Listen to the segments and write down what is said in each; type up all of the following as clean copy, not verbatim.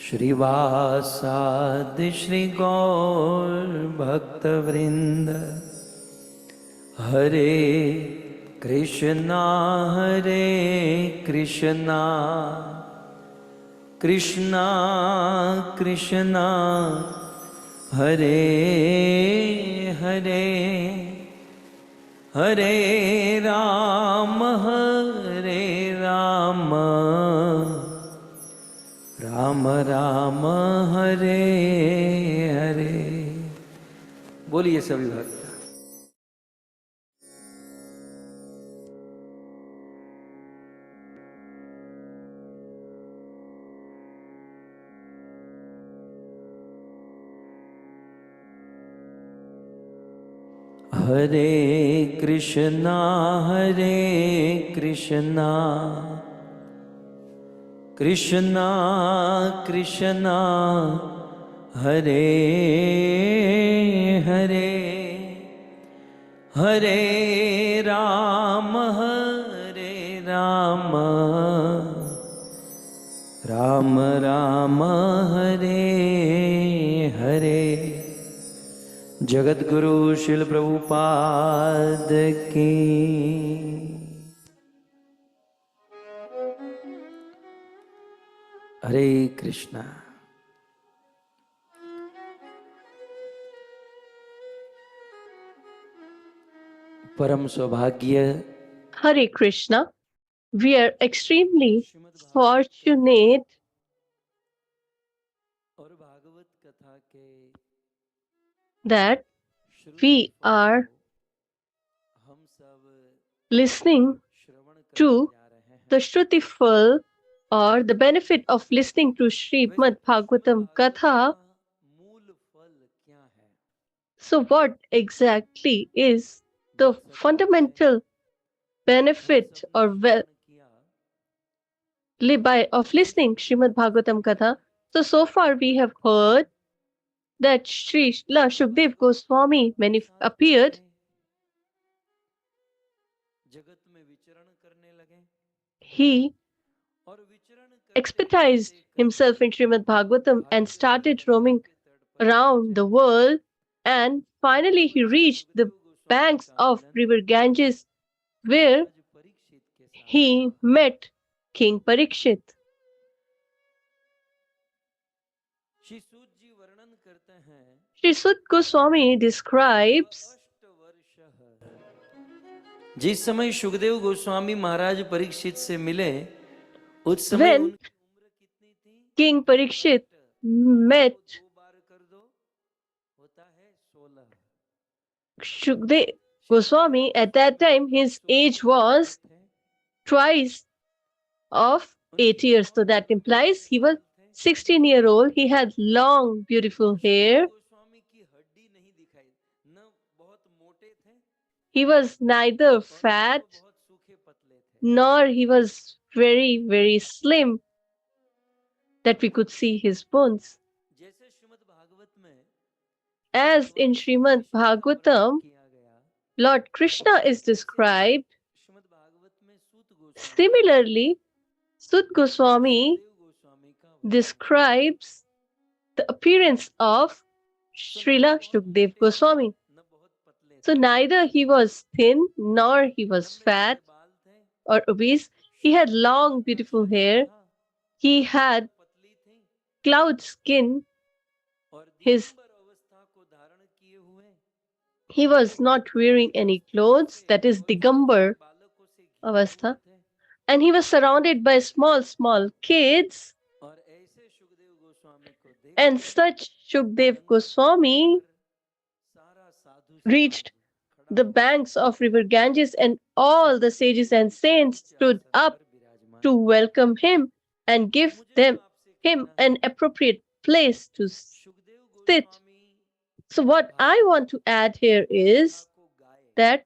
श्रीवासादि श्री गौर भक्तवृंद हरे कृष्णा कृष्णा कृष्णा हरे हरे हरे राम राम राम हरे हरे। बोलिए सभी भक्त। हरे कृष्णा कृष्णा कृष्णा हरे हरे हरे राम राम राम हरे हरे। जगत गुरु शिल प्रभुपाद की। हरे कृष्णा। परम सौभाग्य। Hare Krishna. We are extremely fortunate that we are listening to the Shrutifal, or the benefit of listening to Srimad Bhagavatam Katha. So what exactly is the fundamental benefit or of listening Srimad Bhagavatam Katha? So far we have heard that Srila Shukdev Goswami appeared. He expertised himself in Srimad Bhagavatam and started roaming around the world, and finally he reached the banks of river Ganges, where he met King Parikshit. Sri Sut Goswami describes जिस समय सुखदेव गोस्वामी महाराज परीक्षित से मिले उस समय when King Parikshit met Shukdev Goswami, at that time his age was twice of 8 years. So that implies he was 16-year-old. He had long, beautiful hair. He was neither fat nor he was very, very slim that we could see his bones. As in Srimad Bhagavatam, Lord Krishna is described. Similarly, Sut Goswami describes the appearance of Srila Shukdev Goswami. So neither he was thin nor he was fat or obese. He had long, beautiful hair. He had cloud skin. He was not wearing any clothes, that is Digambar Avastha. And he was surrounded by small kids. And such Shukdev Goswami reached the banks of river Ganges, and all the sages and saints stood up to welcome him and give him an appropriate place to sit. So what I want to add here is that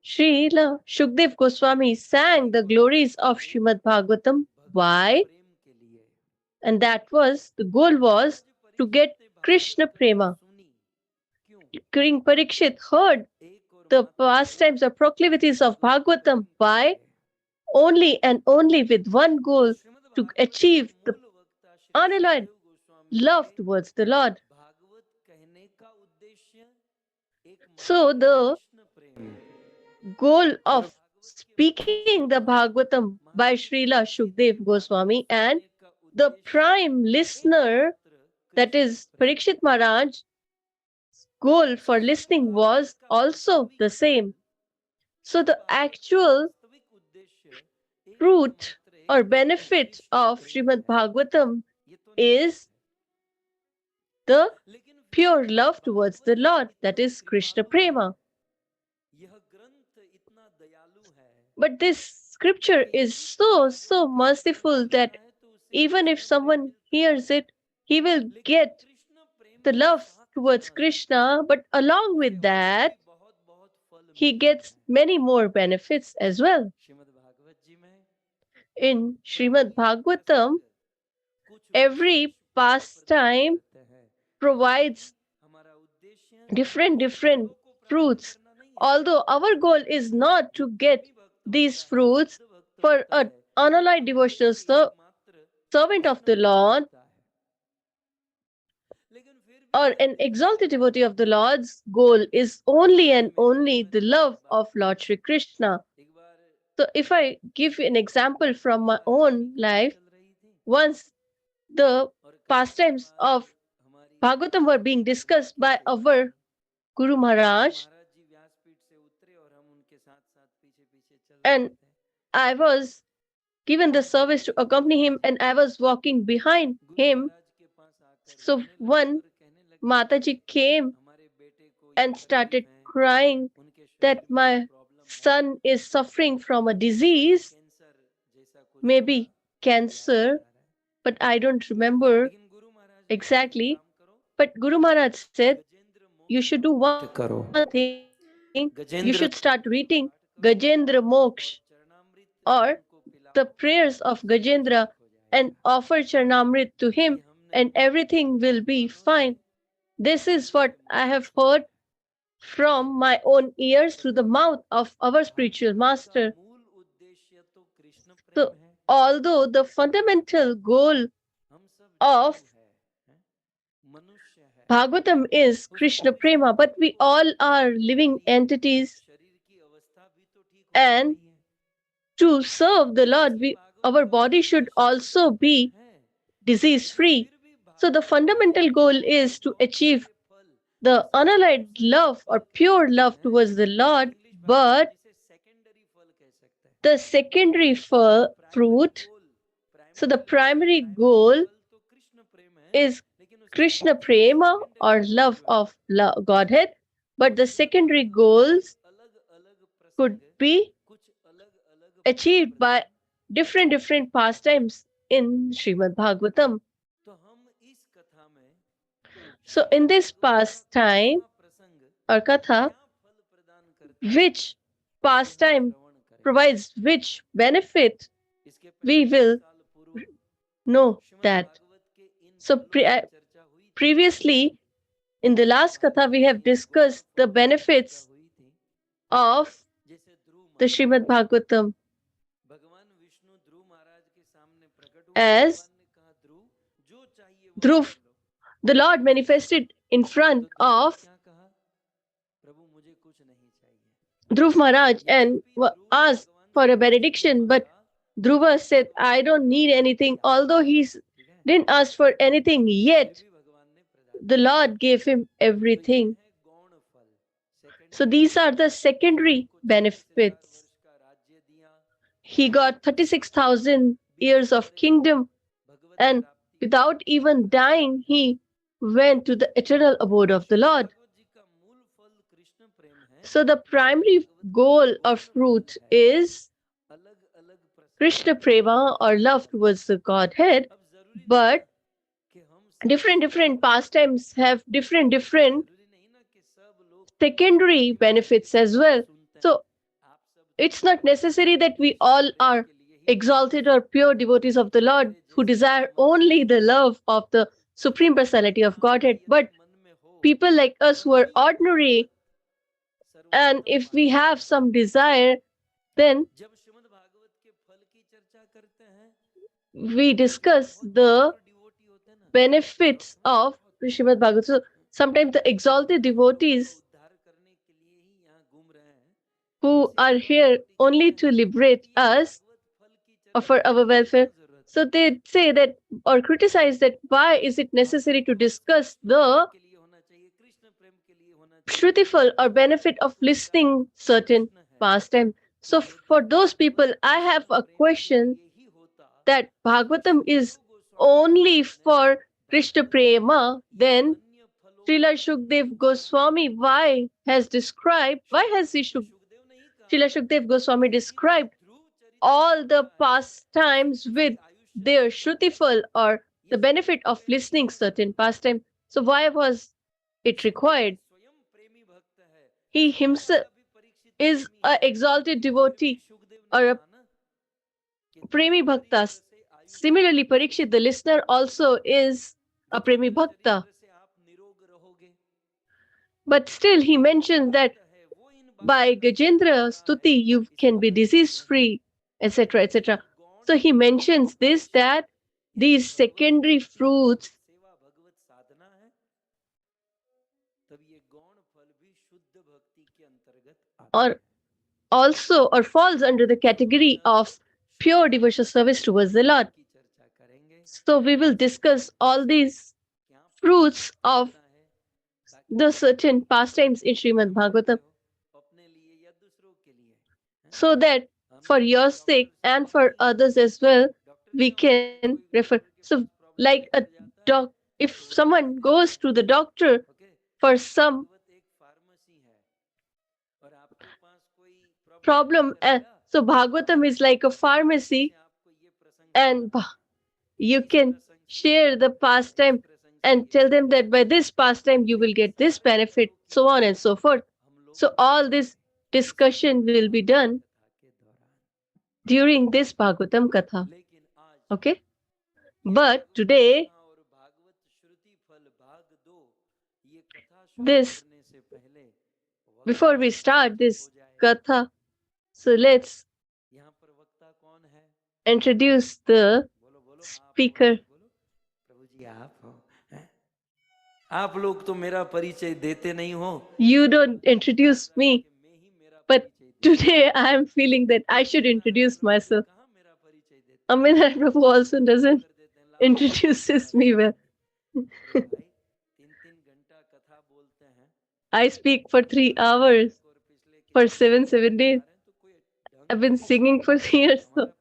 Srila Shukdev Goswami sang the glories of Srimad Bhagavatam. Why? And that was, the goal was to get Krishna Prema. King Parikshit heard the pastimes or proclivities of Bhagavatam. Why? Only and only with one goal, to achieve the unalloyed love towards the Lord. Bhagavat कहने का उद्देश्य So एकमात्र the Krishna Prem goal of speaking the Bhagavatam by Srila Shukdev Goswami and the prime listener, that is Parikshit Maharaj, goal for listening was also the same. So the actual fruit or benefit of Srimad Bhagavatam is the pure love towards the Lord, that is Krishna Prema. But this scripture is so merciful that even if someone hears it, he will get the love towards Krishna, but along with that, he gets many more benefits as well. In Srimad Bhagavatam, every pastime provides different fruits. Although our goal is not to get these fruits for an unalloyed devotional servant of the Lord or an exalted devotee of the Lord's goal is only and only the love of Lord Sri Krishna. So if I give you an example from my own life, once the pastimes of Bhagavatam were being discussed by our Guru Maharaj, and I was given the service to accompany him, and I was walking behind him. So one Mataji came and started crying that my son is suffering from a disease, maybe cancer, but I don't remember exactly. But Guru Maharaj said, you should do one thing. You should start reading Gajendra Moksh or the prayers of Gajendra and offer Charnamrit to him, and everything will be fine. This is what I have heard from my own ears through the mouth of our spiritual master. So, although the fundamental goal of Bhagavatam is Krishna Prema, but we all are living entities, and to serve the Lord, our body should also be disease free. So, the fundamental goal is to achieve the unalloyed love or pure love towards the Lord, but the secondary fruit, so the primary goal is Krishna Prema or love of Godhead, but the secondary goals could be achieved by different pastimes in Srimad Bhagavatam. So in this pastime or katha, which pastime provides which benefit, we will know that. So previously, in the last katha, we have discussed the benefits of the Srimad Bhagavatam. As Dhruv, the Lord manifested in front of Dhruv Maharaj and asked for a benediction, but Dhruva said, I don't need anything. Although he didn't ask for anything yet, the Lord gave him everything. So these are the secondary benefits. He got 36,000 years of kingdom, and without even dying, he went to the eternal abode of the Lord. So the primary goal of fruit is Krishna Prema or love towards the Godhead, but different pastimes have different secondary benefits as well. So it's not necessary that we all are exalted or pure devotees of the Lord who desire only the love of the Supreme Personality of Godhead, but people like us who are ordinary, and if we have some desire, then we discuss the benefits of Srimad Bhagavatam. So sometimes the exalted devotees who are here only to liberate us or for our welfare, so they say that or criticize that why is it necessary to discuss the Shrutifal or benefit of listening certain pastime. So for those people, I have a question that Bhagavatam is only for Krishna Prema, then Srila Shukdev Goswami why has Srila Shukdev Goswami described all the pastimes with their Shrutifal or the benefit of listening certain pastime. So why was it required? He himself is a exalted devotee or a premi bhakta. Similarly, Parikshit, the listener, also is a premi bhakta. But still, he mentions that by Gajendra Stuti, you can be disease free, etc., etc. So he mentions this that these secondary fruits are also or falls under the category of pure devotional service towards the Lord. So we will discuss all these fruits of the certain pastimes in Srimad Bhagavatam so that for your sake and for others as well, we can refer. So, like a doc, if someone goes to the doctor for some problem, so Bhagavatam is like a pharmacy, and you can share the pastime and tell them that by this pastime you will get this benefit, so on and so forth. So, all this discussion will be done during this Bhagavatam Katha. Okay? But today, this before we start this Katha, so let's introduce the speaker. आप लोग तो मेरा परिचय देते नहीं हो. You don't introduce me, but today I am feeling that I should introduce myself. Aminar Prabhu also doesn't introduces me well. I speak for 3 hours for 7 days. I've been singing for years, so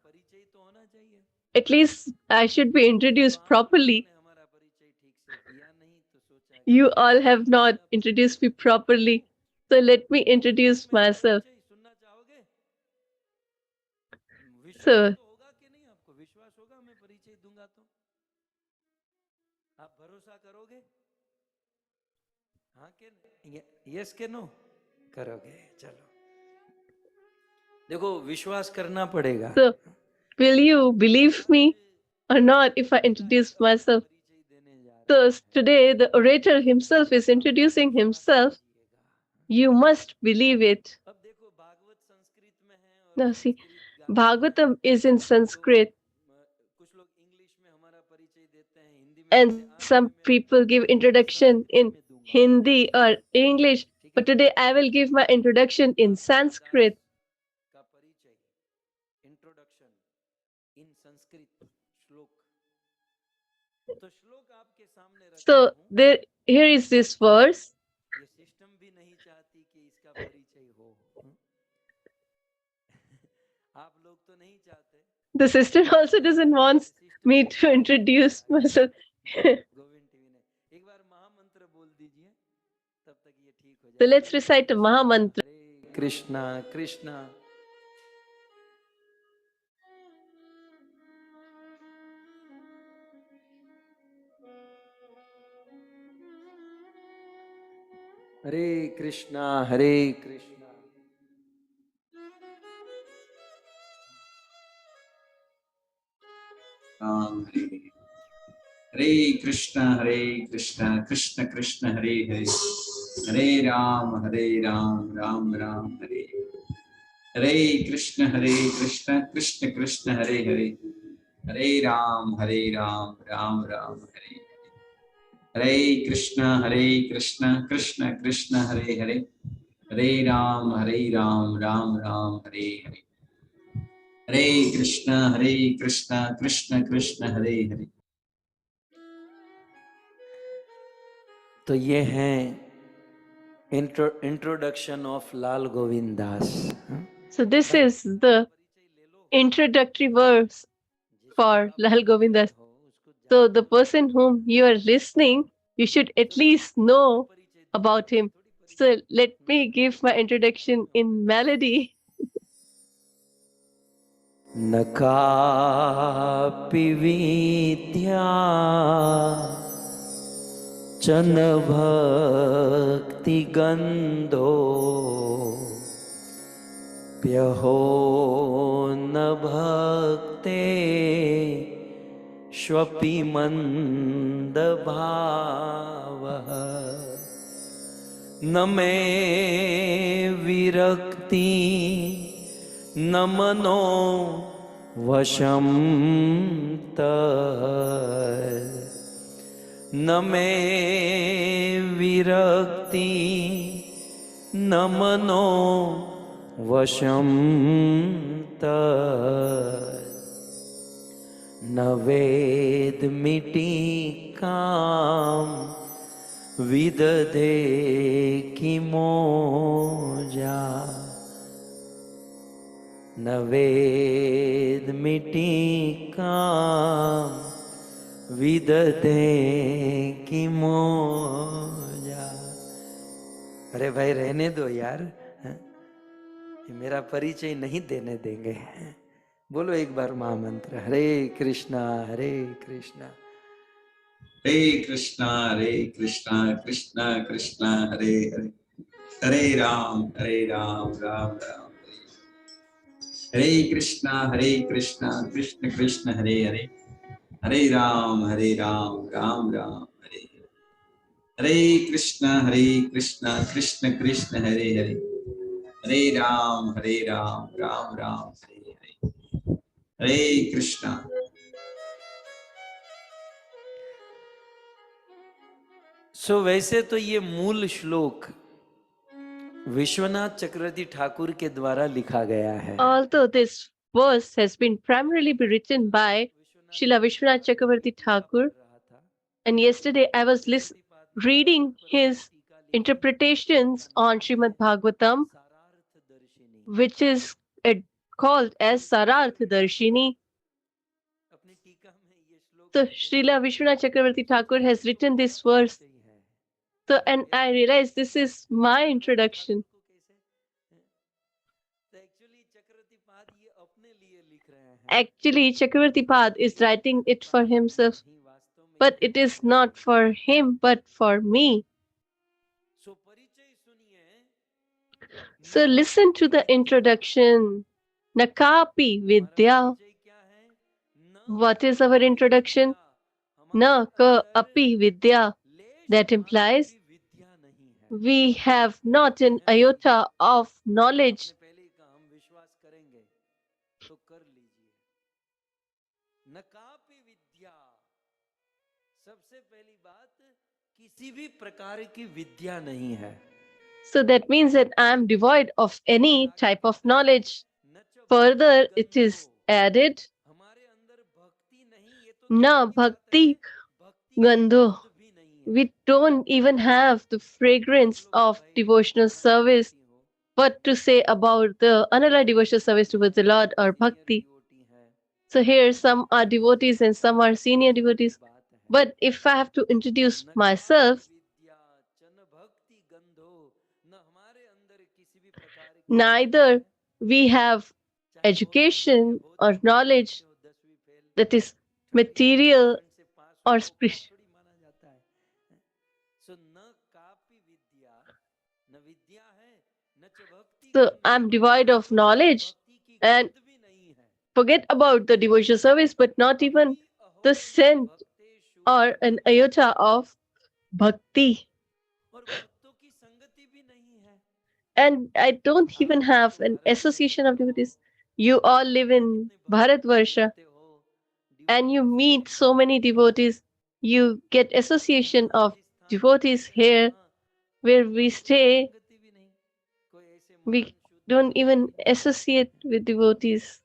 at least I should be introduced properly. You all have not introduced me properly, so let me introduce myself. So, yes के no करोगे. चलो देखो विश्वास करना पड़ेगा. so will you believe me or not if I introduce myself? So today the orator himself is introducing himself. You must believe it. Now see, Bhagavatam is in Sanskrit, and some people give introduction in Hindi or English. But today I will give my introduction in Sanskrit. So here is this verse. The system also doesn't want me to introduce myself. So let's recite the Maha Mantra. Krishna, Krishna. Hare Krishna, Hare Krishna. Hare Krishna, Krishna Krishna, Hare Hare, Hare Ram, Ram Ram, Hare Hare Krishna, Krishna Krishna, Hare Hare, Hare Ram, Ram Ram, Hare. Hare Krishna, Krishna Krishna, Hare Hare, Hare Ram, Ram Ram, Hare Hare. Hare Krishna, Krishna Krishna, Hare Hare. तो ये हैं introduction of Lal Govind Das. So this is the introductory verse for LalGovindDas. So the person whom you are listening, you should at least know about him. So let me give my introduction in melody. न कापि विद्या च न भक्ति गन्धो प्यहो न भक्ते श्वपि मन्दभावः न मे विरक्ति न मनो वशं तत् न मे विरक्ति न मनो वशं तत् न वेदमिटीकां विदधे किमोजा न वेदमिटीकां विदधे किमोजा. अरे भाई रहने दो यार, ये मेरा परिचय नहीं देने देंगे. बोलो एक बार महामंत्र, हरे Krishna Krishna Krishna, Krishna Krishna, Hare Hare, Hare Ram, Ram Ram, Hare Krishna, Krishna Krishna, Hare Hare, Hare Ram, Ram Ram, Hare Hare. Hare Krishna, Krishna Krishna, Hare Hare, Hare Ram, Ram Ram, Hare Hare. Hare Krishna. सो वैसे तो ये मूल श्लोक विश्वनाथ चक्रवर्ती ठाकुर के द्वारा लिखा गया है. Although this verse has been primarily written by Srila Vishwanath Chakravarti Thakur, and yesterday I was reading his interpretations on Srimad Bhagavatam, which is called as Sarartha Darshini. So Srila Vishwanath Chakravarti Thakur has written this verse. So, and I realized this is my introduction. Actually, Chakravarti Pad is writing it for himself, but it is not for him, but for me. So listen to the introduction. Nakapi Vidya. What is our introduction? Na ka api Vidya. That implies we have not an iota of knowledge. So that means that I am devoid of any type of knowledge. Further, it is added, na bhakti gandho. We don't even have the fragrance of devotional service. What to say about the anala devotional service towards the Lord or bhakti? So here some are devotees and some are senior devotees. But if I have to introduce myself, neither we have education or knowledge that is material or spiritual. So I'm devoid of knowledge and forget about the devotional service, but not even the scent or an iota of bhakti. And I don't even have an association of devotees. You all live in Bharatvarsha and you meet so many devotees. you get association of devotees here where we stay. We don't even associate with devotees.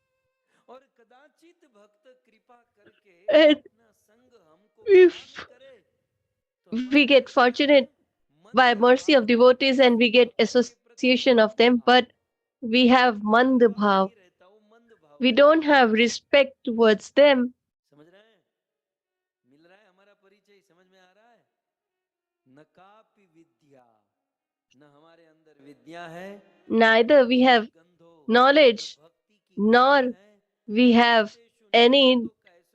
And if we get fortunate by mercy of devotees and we get association of them, but we have mand bhav. We don't have respect towards them. समझ रहे हैं? मिल रहा है हमारा परिचय, समझ में आ रहा है? न कापि विद्या, न हमारे अंदर विद्या है, Neither we have knowledge, nor we have any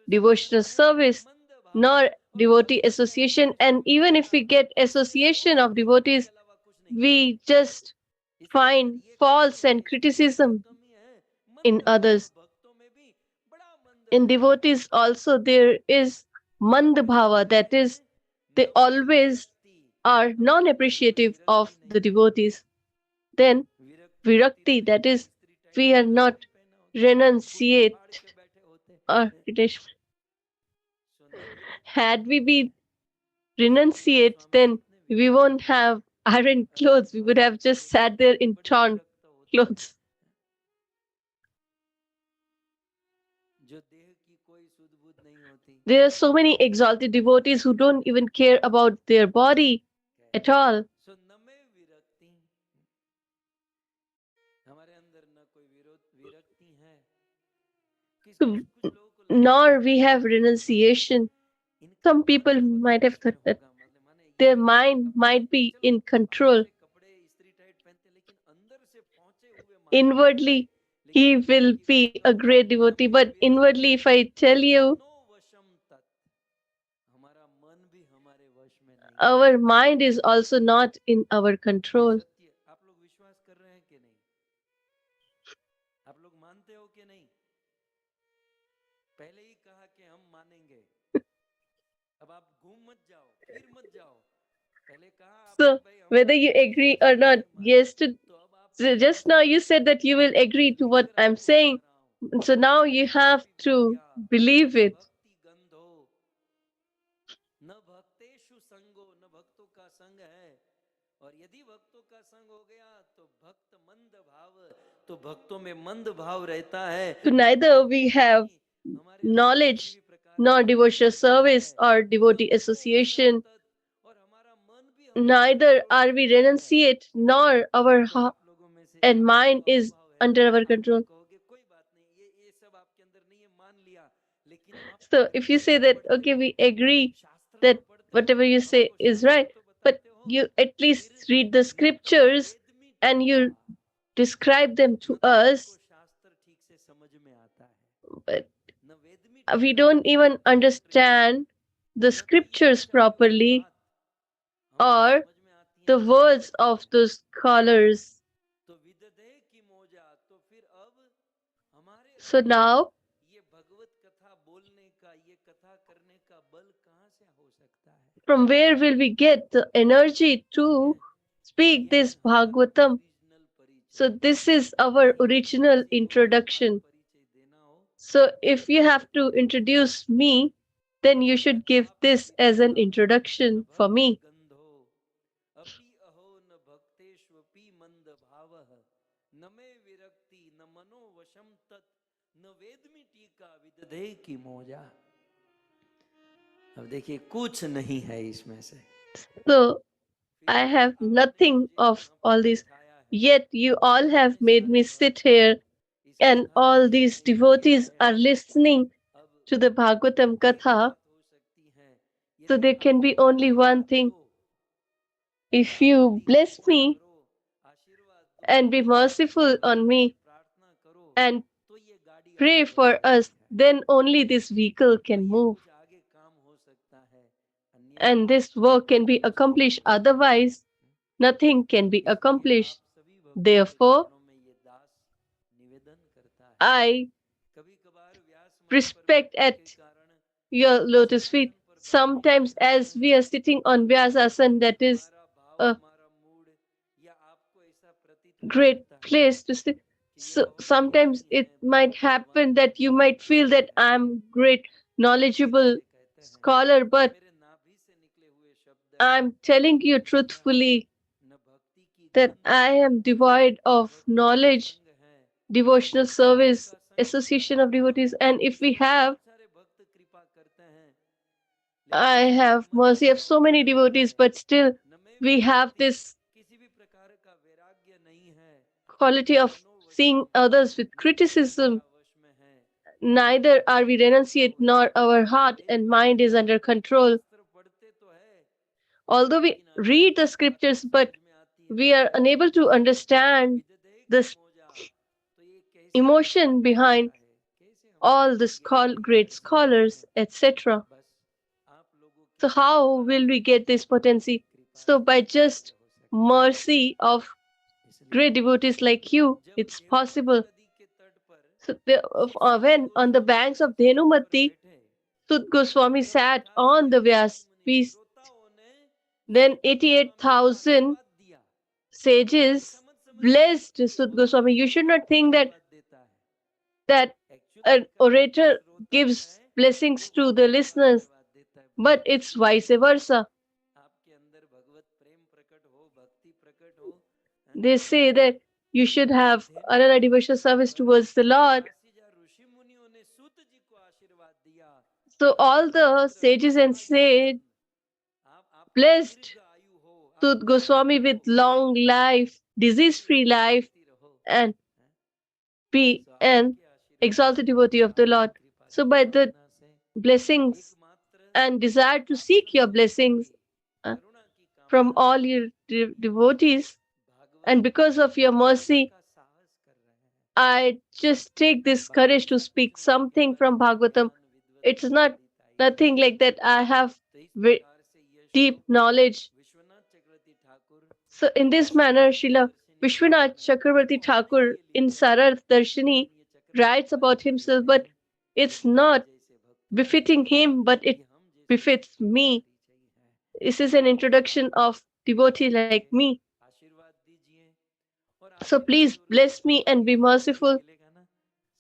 devotional service, nor devotee association. And even if we get association of devotees, we just find faults and criticism in others. In devotees also there is mand bhava, that is, they always are non-appreciative of the devotees. Then virakti, that is, we are not renunciate or detachment. Had we been renunciate, then we won't have iron clothes. We would have just sat there in torn clothes. There are so many exalted devotees who don't even care about their body at all. So, nor we have renunciation. Some people might have thought that their mind might be in control. Inwardly, he will be a great devotee, but inwardly, if I tell you, our mind is also not in our control. So, whether you agree or not, so just now you said that you will agree to what I'm saying. So now you have to believe it. न भक्तेषु संगो, न भक्तों का संग है, और यदि भक्तों का संग हो गया तो भक्त मंद भाव, तो भक्तों में मंद भाव रहता है. So neither we have knowledge, nor devotional service or devotee association. Neither are we renunciate, nor our heart and mind is under our control. So if you say that, okay, we agree that whatever you say is right, but you at least read the scriptures and you describe them to us, but we don't even understand the scriptures properly or the words of the scholars. So now, from where will we get the energy to speak this Bhagavatam? So this is our original introduction. So if you have to introduce me, then you should give this as an introduction for me. अब देखिए कुछ नहीं है इसमें से. So I have nothing of all this, yet you all have made me sit here, and all these devotees are listening to the Bhagavatam Katha. So there can be only one thing. If you bless me and be merciful on me and pray for us, then only this vehicle can move. And this work can be accomplished. Otherwise, nothing can be accomplished. Therefore, I respect at your lotus feet. Sometimes as we are sitting on Vyasasana, that is a great place to sit. So sometimes it might happen that you might feel that I'm great knowledgeable scholar, but I'm telling you truthfully that I am devoid of knowledge, devotional service, association of devotees, and if we have, I have mercy of so many devotees, but still we have this quality of seeing others with criticism. Neither are we renunciate nor our heart and mind is under control. Although we read the scriptures, but we are unable to understand this emotion behind all the great scholars, etc. So how will we get this potency? So by just mercy of great devotees like you, it's possible. So when on the banks of Dhenumati, Sud Goswami sat on the Vyas feast, then 88,000 sages blessed Sud Goswami. You should not think that an orator gives blessings to the listeners, but it's vice versa. They say that you should have another devotional service towards the Lord. So all the sages and said blessed Sud Goswami with long life, disease-free life, and be an exalted devotee of the Lord. So by the blessings and desire to seek your blessings uh, from all your devotees, and because of your mercy, I just take this courage to speak something from Bhagavatam. It's not nothing like that. I have deep knowledge. So in this manner, Srila Vishwanath Chakravarti Thakur in Sararth Darshini writes about himself, but it's not befitting him, but it befits me. This is an introduction of devotee like me. So please bless me and be merciful,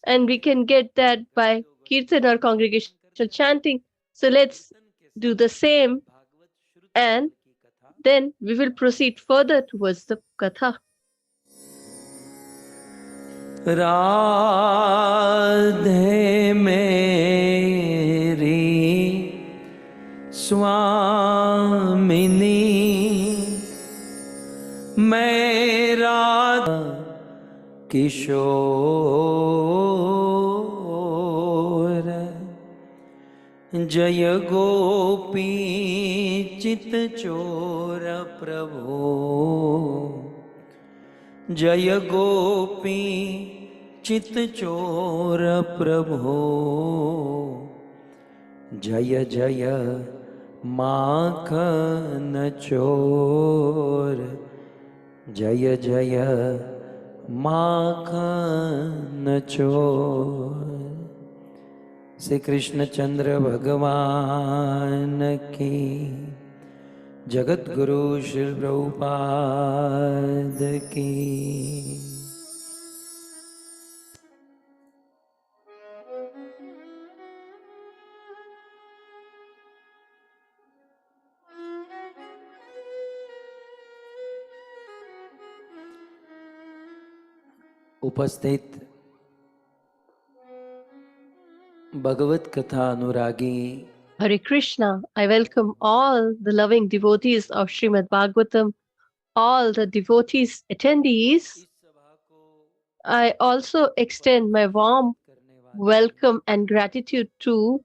and we can get that by kirtan or congregational chanting. So let's do the same, and then we will proceed further towards the Katha. Radhe मेरी स्वामिनी मेरा किशोर जय गोपी चित चोर प्रभो जय गोपी चित चोर प्रभो जय जय माखन चोर जय जय माखन चोर। श्री कृष्णचंद्र भगवान की, जगत गुरु श्री प्रभुपाद की। उपस्थित भगवत कथा अनुरागी Hare Krishna, I welcome all the loving devotees of Srimad Bhagavatam, all the devotees attendees. I also extend my warm welcome and gratitude to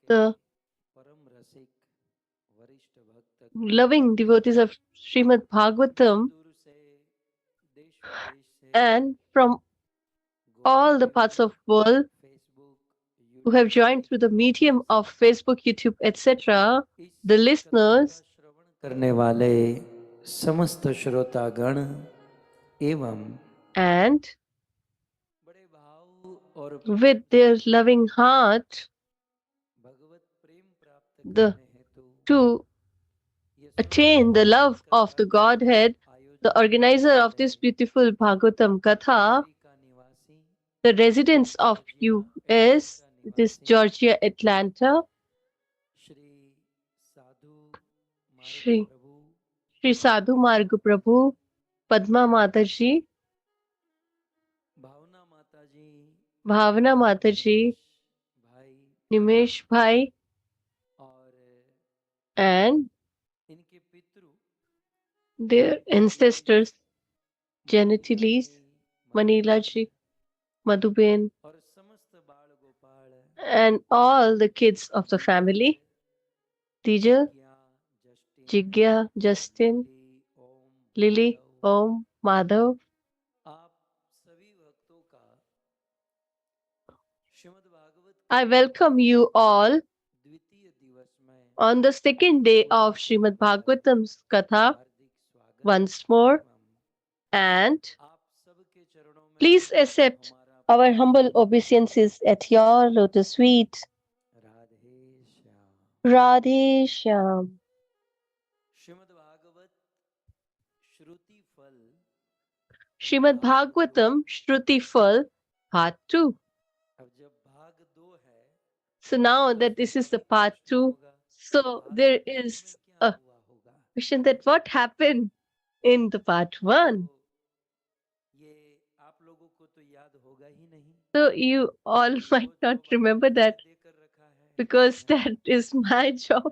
the loving devotees of Srimad Bhagavatam and from all the parts of the world who have joined through the medium of Facebook, YouTube, etc., the listeners करने वाले समस्त श्रोतागण एवं and with their loving heart to attain the love of the Godhead, the organizer of this beautiful Bhagavatam Katha, the residents of US, this Georgia, Atlanta, Shri Sadhu Marg Prabhu, Padma Mataji, Bhavana Mataji, Nimesh Bhai, and their ancestors, Janatilis, Manila ji, Madhuben, and all the kids of the family, Tijal, Jigya, Justin, Lily, Om, Madhav. I welcome you all on the second day of Srimad Bhagavatam's Katha once more, and please accept our humble obeisances at your lotus feet. Radhe Shyam. Srimad Bhagavatam Shrutifal Part 2. So now that this is the Part 2, so there is a question that what happened in the Part 1? So you all might not remember that because that is my job.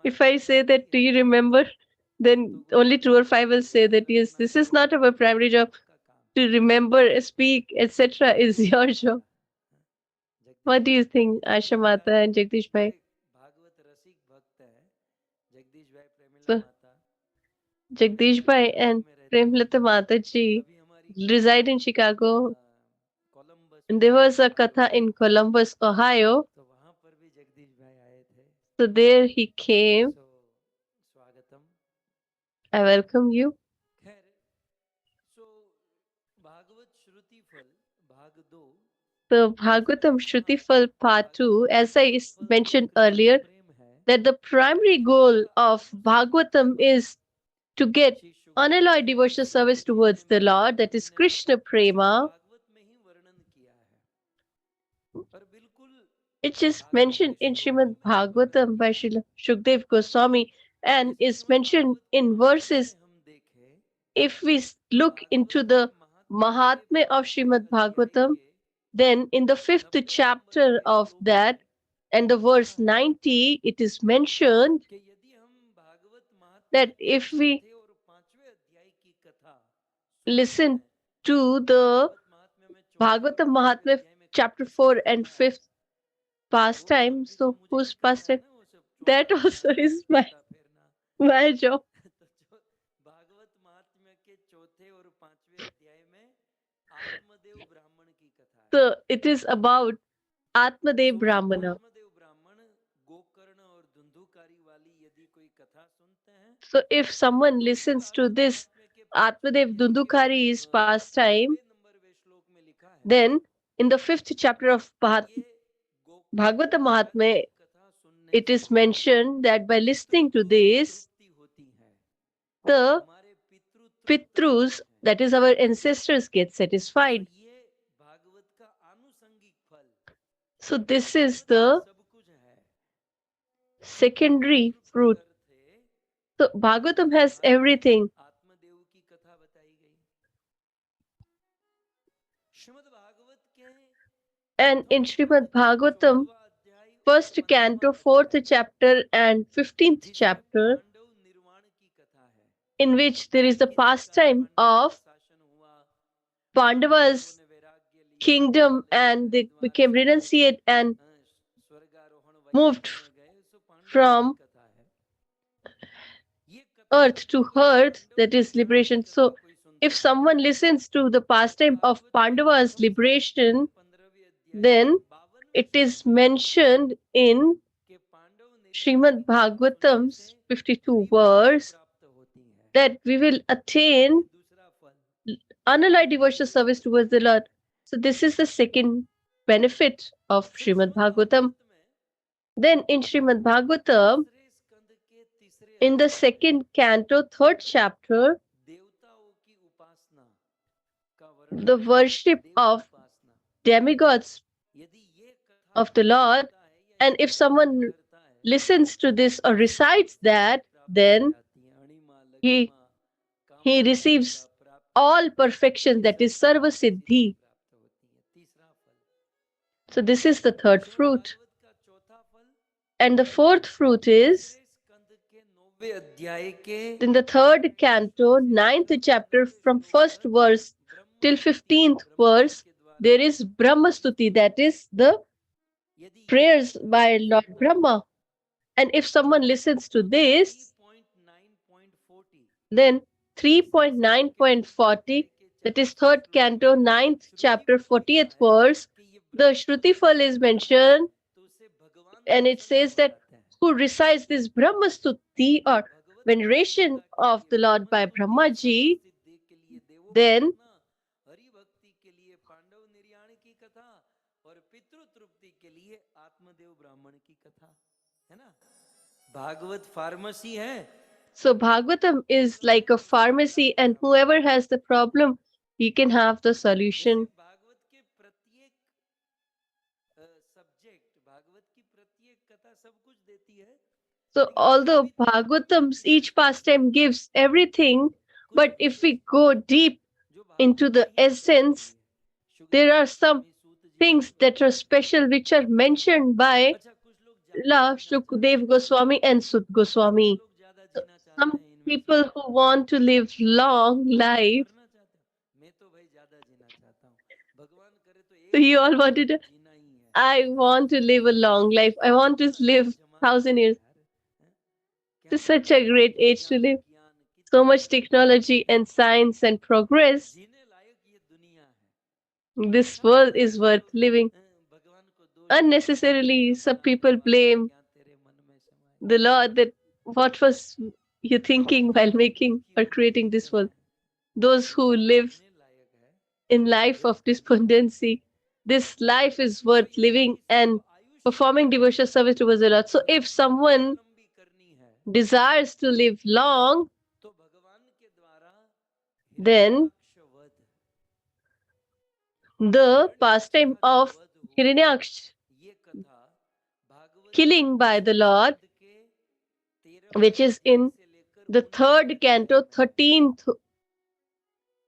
If I say that, do you remember? Then only 2 or 5 will say that, yes, this is not our primary job. To remember, speak, etc. is your job. What do you think, Asha Mata and Jagdish Bhai? So, Jagdish Bhai and Premlata Mataji reside in Chicago. And there was a Katha in Columbus, Ohio. So there he came. I welcome you. So Bhagavatam Shrutifal Part 2, as I mentioned earlier, that the primary goal of Bhagavatam is to get unalloyed devotional service towards the Lord, that is Krishna Prema. It is mentioned in Srimad Bhagavatam by Srila Shukdev Goswami and is mentioned in verses. If we look into the Mahatmya of Srimad Bhagavatam, then in the 5th chapter of that and the verse 90, it is mentioned that if we listen to the Bhagavatam Mahatmya chapter 4 and 5th pastime, so whose pastime? That also is my job. So it is about Atmadev Brahmana. So if someone listens to this Atmadev Dundukari's pastime, then in the 5th chapter of Bhagavata Mahatmya, it is mentioned that by listening to this, the Pitrus, that is our ancestors, get satisfied. So this is the secondary fruit. So Bhagavatam has everything. And in Srimad Bhagavatam, 1st canto, 4th chapter and 15th chapter, in which there is the pastime of Pandava's kingdom and they became renunciate and moved from earth to earth, that is liberation. So if someone listens to the pastime of Pandava's liberation, then it is mentioned in Srimad Bhagavatam's 52 verse that we will attain unalloyed devotional service towards the Lord. So this is the second benefit of Srimad Bhagavatam. Then in Srimad Bhagavatam, in the 2nd canto, 3rd chapter, the worship of demigods of the Lord. And if someone listens to this or recites that, then he receives all perfection, that is sarva siddhi. So this is the third fruit. And the fourth fruit is in the third canto, 9th chapter, from first verse till 15th verse, there is Brahma Stuti, that is the prayers by Lord Brahma. And if someone listens to this, then 3.9.40, that is third canto, 9th chapter, 40th verse, the Shrutifal is mentioned, and it says that who recites this Brahma Stuti or veneration of the Lord by Brahmaji, then Bhagavat pharmacy है. So Bhagavatam is like a pharmacy, and whoever has the problem, he can have the solution. Bhagavat के प्रत्येक subject, Bhagavat की प्रत्येक कथा सब कुछ देती है. So although Bhagavatams, each pastime gives everything, but if we go deep into the essence, there are some things that are special which are mentioned by La Shukdev Goswami and Sut Goswami. So some people who want to live long life, so you all wanted to, I want to live a long life. I want to live 1,000 years. This is such a great age to live. So much technology and science and progress. This world is worth living. Unnecessarily, some people blame the Lord that what was you thinking while making or creating this world. Those who live in life of despondency, this life is worth living and performing devotional service towards the Lord. So if someone desires to live long, then the pastime of Hiranyaksh, killing by the Lord, which is in the third canto, 13th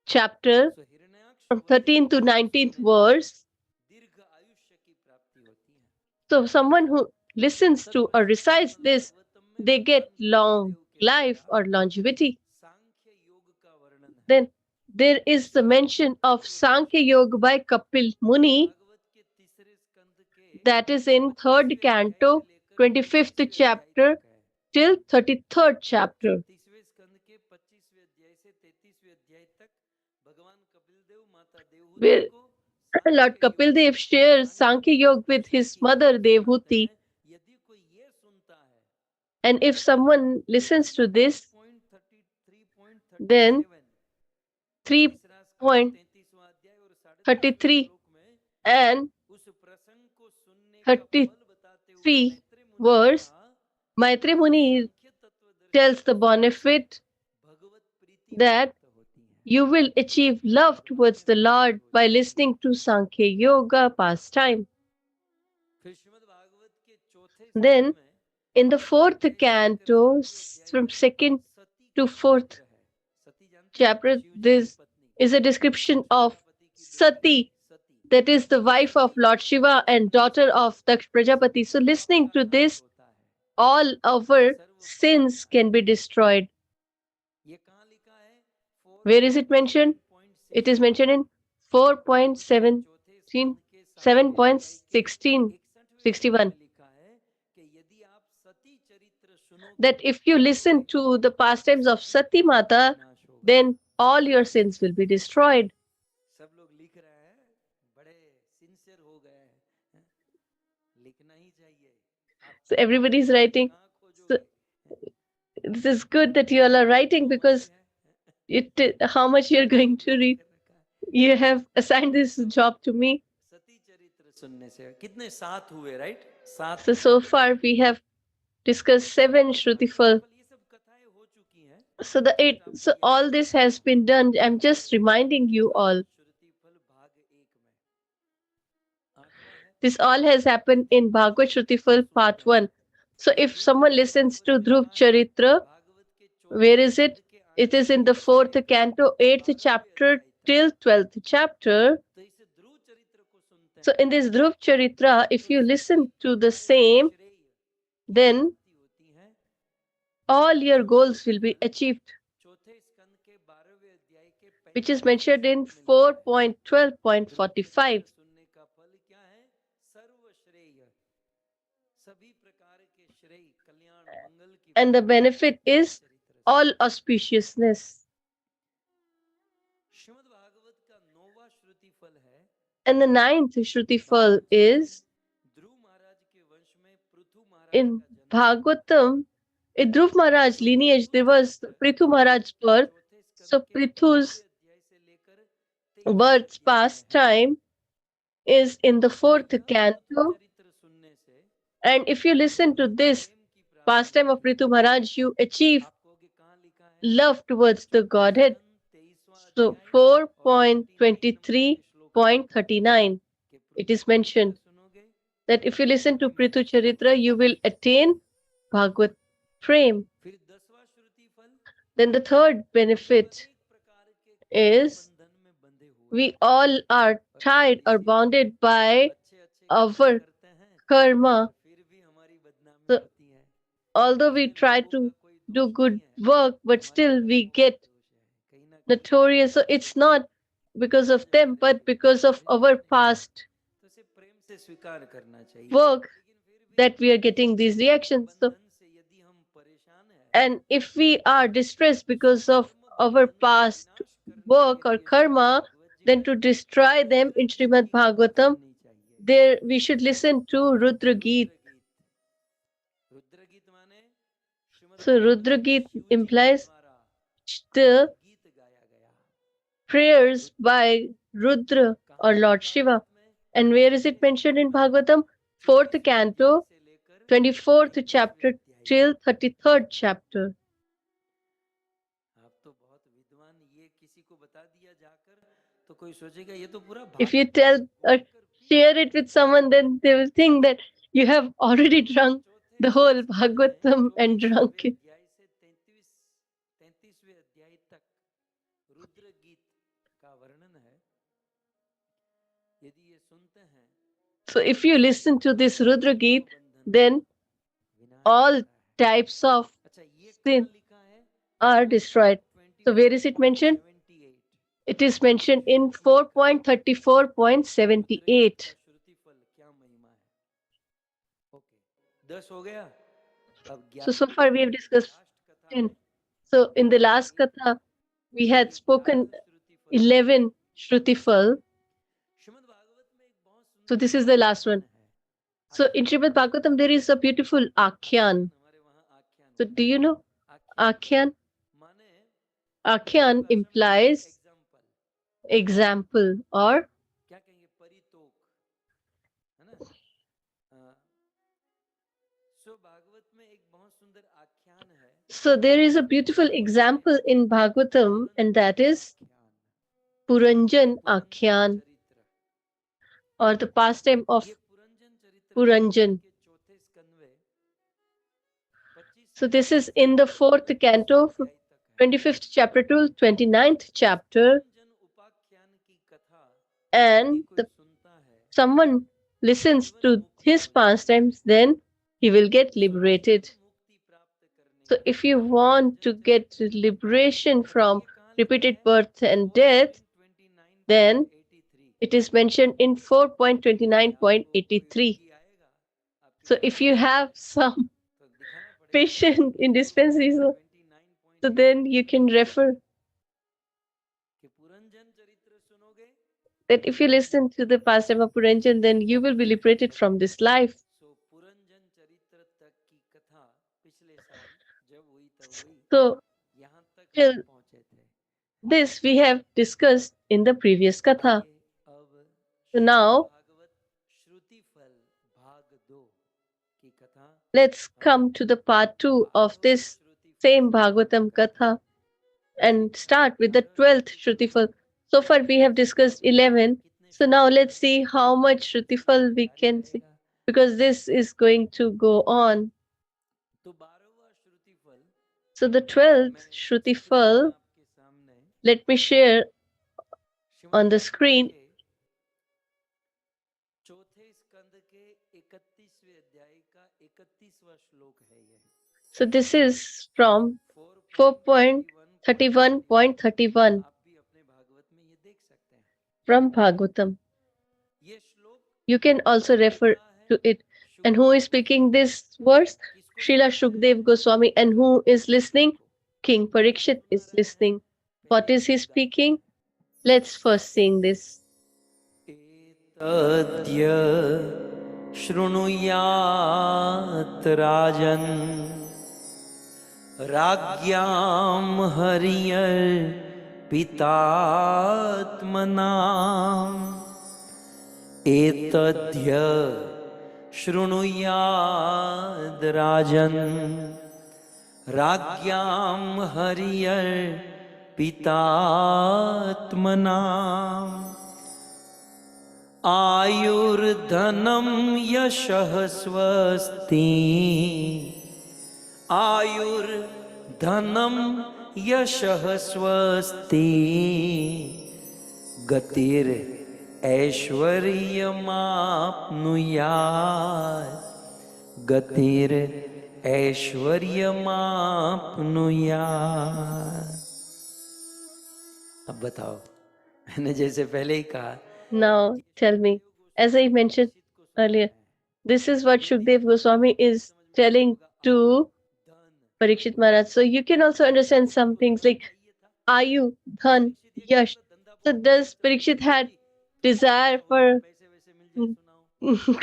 chapter, from 13th to 19th verse. So someone who listens to or recites this, they get long life or longevity. Then there is the mention of Sankhya Yoga by Kapil Muni, that is in third canto, 25th chapter till 33rd chapter, where Lord Kapil Dev shares Sankhya Yoga with his mother Devhuti. And if someone listens to this, then 3.33 and 33 verse, Maitri Muni tells the benefit that you will achieve love towards the Lord by listening to Sankhya Yoga pastime. Then, in the fourth canto, from second to fourth chapter, this is a description of Sati, that is the wife of Lord Shiva and daughter of Daksh Prajapati. So, listening to this, all our sins can be destroyed. Where is it mentioned? It is mentioned in 4.17, 7.16, 61. That if you listen to the pastimes of Sati Mata, then all your sins will be destroyed. So everybody is writing. So this is good that you all are writing, because how much you're going to read. You have assigned this job to me. So far we have discussed 7 Shrutifal. So all this has been done. I'm just reminding you all. This all has happened in Bhagavad Shrutifal Part 1. So if someone listens to Dhruv Charitra, where is it? It is in the 4th canto, 8th chapter till 12th chapter. So in this Dhruv Charitra, if you listen to the same, then all your goals will be achieved, which is mentioned in 4.12.45. And the benefit is all auspiciousness. And the 9th Shrutifal is in Bhagavatam. In Dhruv Maharaj lineage, there was Prithu Maharaj's birth. So Prithu's birth's pastime is in the 4th canto. And if you listen to this pastime of Prithu Maharaj, you achieve love towards the Godhead. So 4.23.39, it is mentioned that if you listen to Prithu Charitra, you will attain Bhagavad Prem. Then the third benefit is we all are tied or bounded by our karma. So, although we try to do good work, but still we get notorious. So it's not because of them, but because of our past work that we are getting these reactions. So, and if we are distressed because of our past work or karma, then to destroy them in Srimad Bhagavatam, there we should listen to Rudra Geet. So Rudra Geet implies the prayers by Rudra or Lord Shiva. And where is it mentioned in Bhagavatam? 4th canto, 24th chapter till 33rd chapter. If you tell or share it with someone, then they will think that you have already drunk the whole Bhagavatam and drunk it. So if you listen to this Rudra Geet, then all types of sin are destroyed. So where is it mentioned? It is mentioned in 4.34.78. So far we have discussed 10. So in the last Katha, we had spoken 11 Shrutifal. So this is the last one. So in Srimad Bhagavatam, there is a beautiful Akhyan. So do you know Akhyan? Akhyan implies example or so there is a beautiful example in Bhagavatam, and that is Puranjan Akhyan, or the pastime of Puranjan. So this is in the 4th canto, 25th chapter to 29th chapter. And someone listens to his pastimes, then he will get liberated. So if you want to get liberation from repeated birth and death, then it is mentioned in 4.29.83. So if you have some patient in dispensary, so then you can refer that if you listen to the pastime of Puranjan, then you will be liberated from this life. So till this we have discussed in the previous Katha. So now let's come to the part 2 of this same Bhagavatam Katha and start with the 12th Shrutifal. So far we have discussed 11. So now let's see how much Shrutifal we can see, because this is going to go on. So the 12th Shrutifal, let me share on the screen. So this is from 4.31.31 from Bhagavatam. You can also refer to it. And who is speaking this verse? Srila Shukdev Goswami. And who is listening? King Parikshit is listening. What is he speaking? Let's first sing this. तद्य शृणुयात् राजन् राज्ञां हरियर्पितात्मनाम् एतद्य शृणुयाद् राजन् राज्ञां हरियर्पितात्मनाम् आयुर्धनं यशः स्वस्ति आयुर्धनं यशः स्वस्ति गतिर ऐश्वर्यमाप्नुयात् गतिर ऐश्वर्यमाप्नुयात्। अब बताओ, मैंने जैसे पहले ही कहा, Now tell me, as I mentioned earlier, this is what Shukdev Goswami is telling to Parikshit Maharaj. So you can also understand some things like Ayu, Dhan, Yash. So does Parikshit had desire for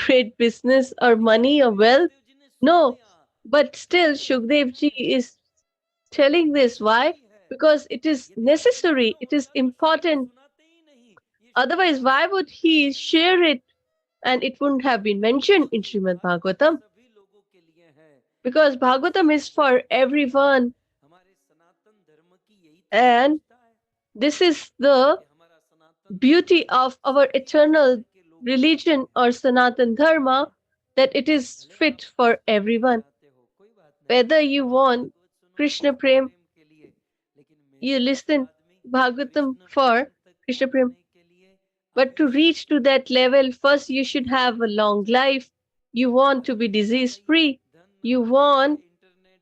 great business or money or wealth? No. But still Shukdev ji is telling this. Why? Because it is necessary, it is important. Otherwise, why would he share it and it wouldn't have been mentioned in Srimad Bhagavatam? Because Bhagavatam is for everyone. And this is the beauty of our eternal religion or Sanatan Dharma, that it is fit for everyone. Whether you want Krishna Prem, you listen Bhagavatam for Krishna Prem. But to reach to that level, first you should have a long life. You want to be disease free. You want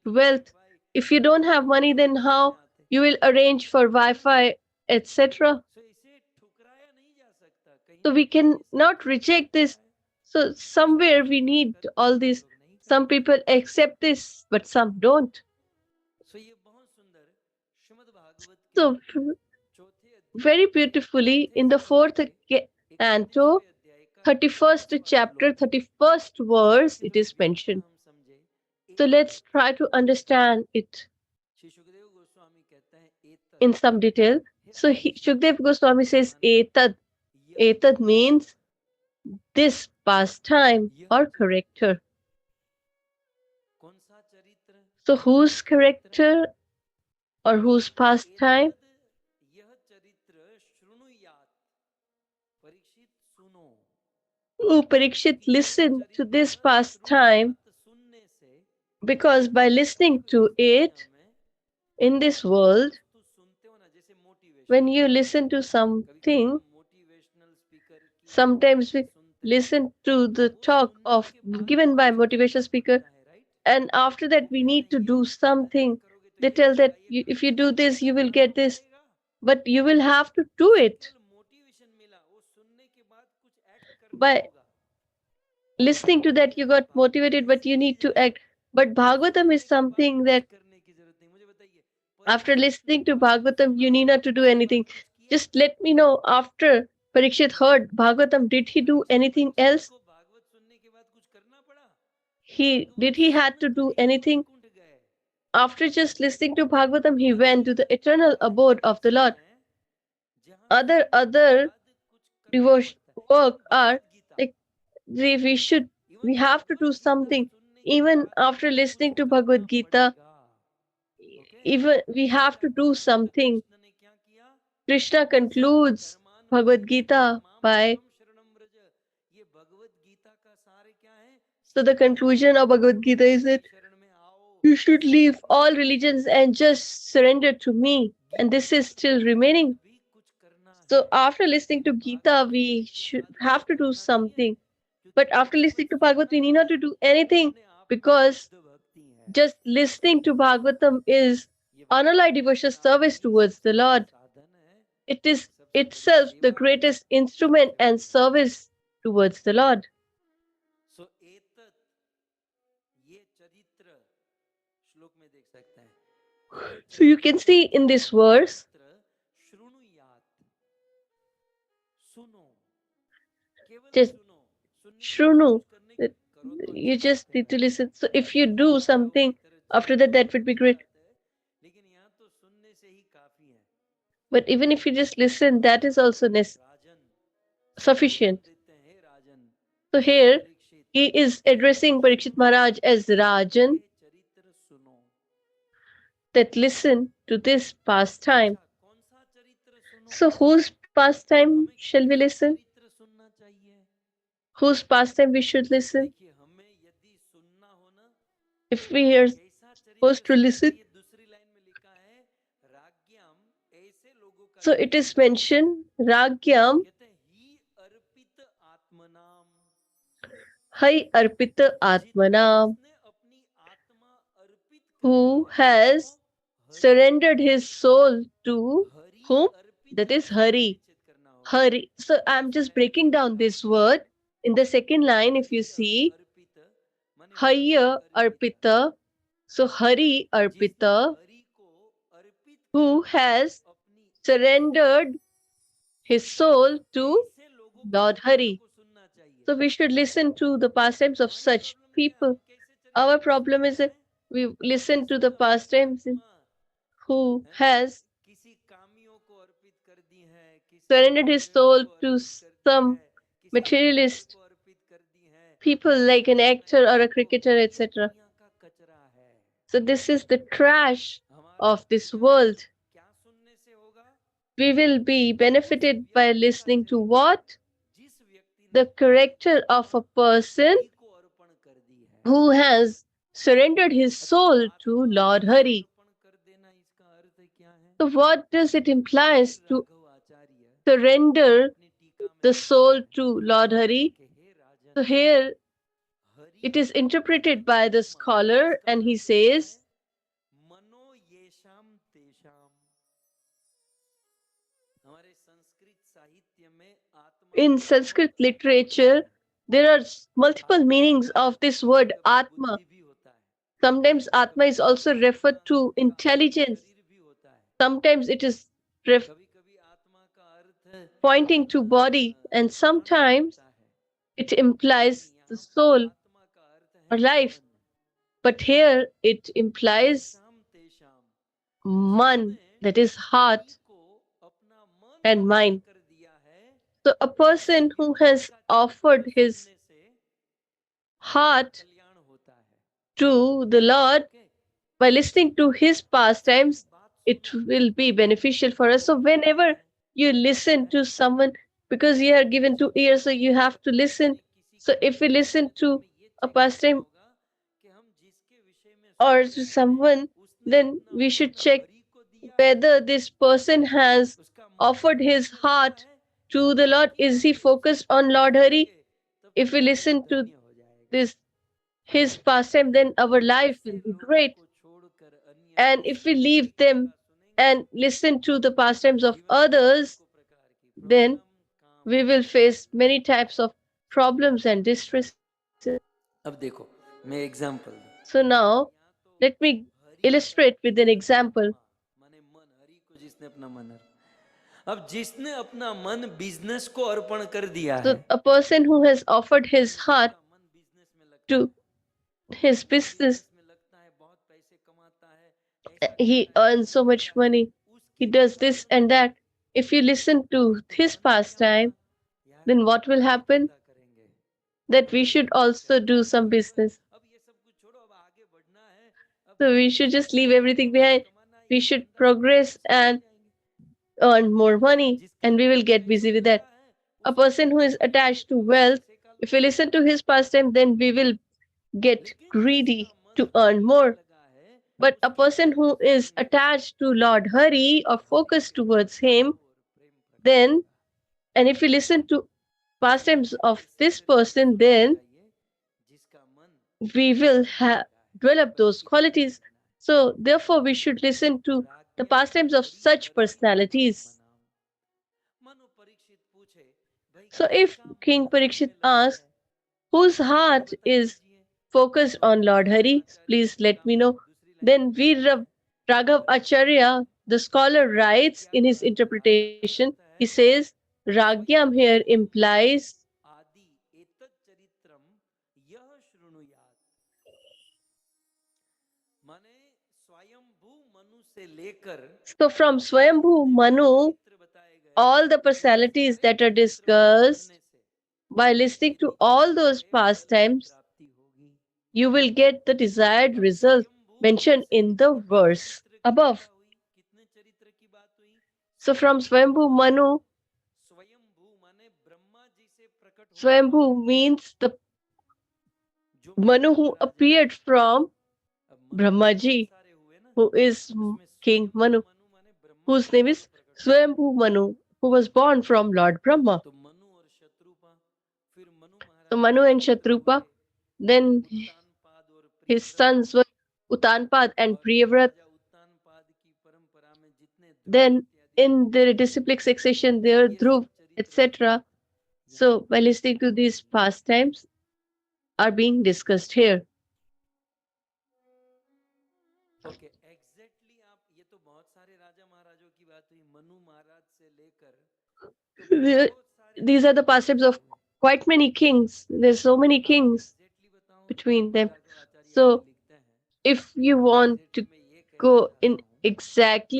wealth. If you don't have money, then how you will arrange for Wi-Fi, etc. So we can not reject this. So somewhere we need all this. Some people accept this, but some don't. So very beautifully in the fourth canto, 31st chapter, 31st verse, it is mentioned. So let's try to understand it in some detail. So Shukdev Goswami says etad. Etad means this pastime or character. So whose character or whose pastime? Oh, Parikshit, listen to this pastime, because by listening to it in this world, when you listen to something, sometimes we listen to the talk of given by motivational speaker, and after that we need to do something. They tell that if you do this, you will get this, but you will have to do it. By listening to that, you got motivated, but you need to act. But Bhagavatam is something that after listening to Bhagavatam, you need not to do anything. Just let me know, after Parikshit heard Bhagavatam, did he do anything else? Did he had to do anything? After just listening to Bhagavatam, he went to the eternal abode of the Lord. Other devotion work are like we have to do something. Even after listening to Bhagavad Gita, even we have to do something. Krishna concludes Bhagavad Gita by. So the conclusion of Bhagavad Gita is that you should leave all religions and just surrender to me. And this is still remaining. So after listening to Gita, we should have to do something. But after listening to Bhagavad, we need not to do anything, because just listening to Bhagavatam is unallied devotional service towards the Lord. It is itself the greatest instrument and service towards the Lord. So you can see in this verse, just Shrunu, that you just need to listen. So if you do something after that, that would be great. But even if you just listen, that is also sufficient. So here, he is addressing Parikshit Maharaj as Rajan, that listen to this pastime. So whose pastime shall we listen? Whose pastime we should listen? If we are supposed to listen, so it is mentioned, Ragyam Hai Arpita Atmanam, who has surrendered his soul to whom? That is Hari. Hari. So I'm just breaking down this word. In the second line, if you see, Hayya Arpita, so Hari Arpita, who has surrendered his soul to Lord Hari. So we should listen to the pastimes of such people. Our problem is that we listen to the pastimes who has surrendered his soul to some materialist people like an actor or a cricketer, etc. So this is the trash of this world. We will be benefited by listening to what? The character of a person who has surrendered his soul to Lord Hari. So what does it imply to surrender the soul to Lord Hari? So here it is interpreted by the scholar, and he says, in Sanskrit literature, there are multiple meanings of this word Atma. Sometimes Atma is also referred to intelligence. Sometimes it is pointing to body, and sometimes it implies the soul or life. But here it implies man, that is heart and mind. So a person who has offered his heart to the Lord by listening to his pastimes, it will be beneficial for us. So whenever you listen to someone, because you are given 2 ears, so you have to listen. So if we listen to a pastime or to someone, then we should check whether this person has offered his heart to the Lord. Is he focused on Lord Hari? If we listen to this his pastime, then our life will be great. And if we leave them and listen to the pastimes of others, then we will face many types of problems and distresses. अब देखो मैं example So now let me illustrate with an example. माने मन हरि को जिसने अपना मन अब जिसने अपना मन बिजनेस को अर्पण कर दिया है, So a person who has offered his heart to his business, he earns so much money, he does this and that. If you listen to his pastime, then what will happen? That we should also do some business. So we should just leave everything behind. We should progress and earn more money, and we will get busy with that. A person who is attached to wealth, if we listen to his pastime, then we will get greedy to earn more. But a person who is attached to Lord Hari or focused towards him, then, and if we listen to pastimes of this person, then we will develop those qualities. So, therefore, we should listen to the pastimes of such personalities. So, if King Parikshit asks, whose heart is focused on Lord Hari, please let me know. Then Raghav Acharya, the scholar, writes in his interpretation, he says, Ragyam here implies. So from Swayambhu Manu, all the personalities that are discussed, by listening to all those pastimes, you will get the desired result mentioned in the verse above. So from Swayambhu Manu, Swayambhu means the Manu who appeared from Brahmaji, who is King Manu, whose name is Swayambhu Manu, who was born from Lord Brahma. So Manu and Shatrupa, then his sons were Utanpad and Priyavrat. Then in the disciplic succession, there are Dhruv, etc. So by listening to these pastimes are being discussed here. There- These are the pastimes of quite many kings. There's so many kings between them. So if you want to go in exact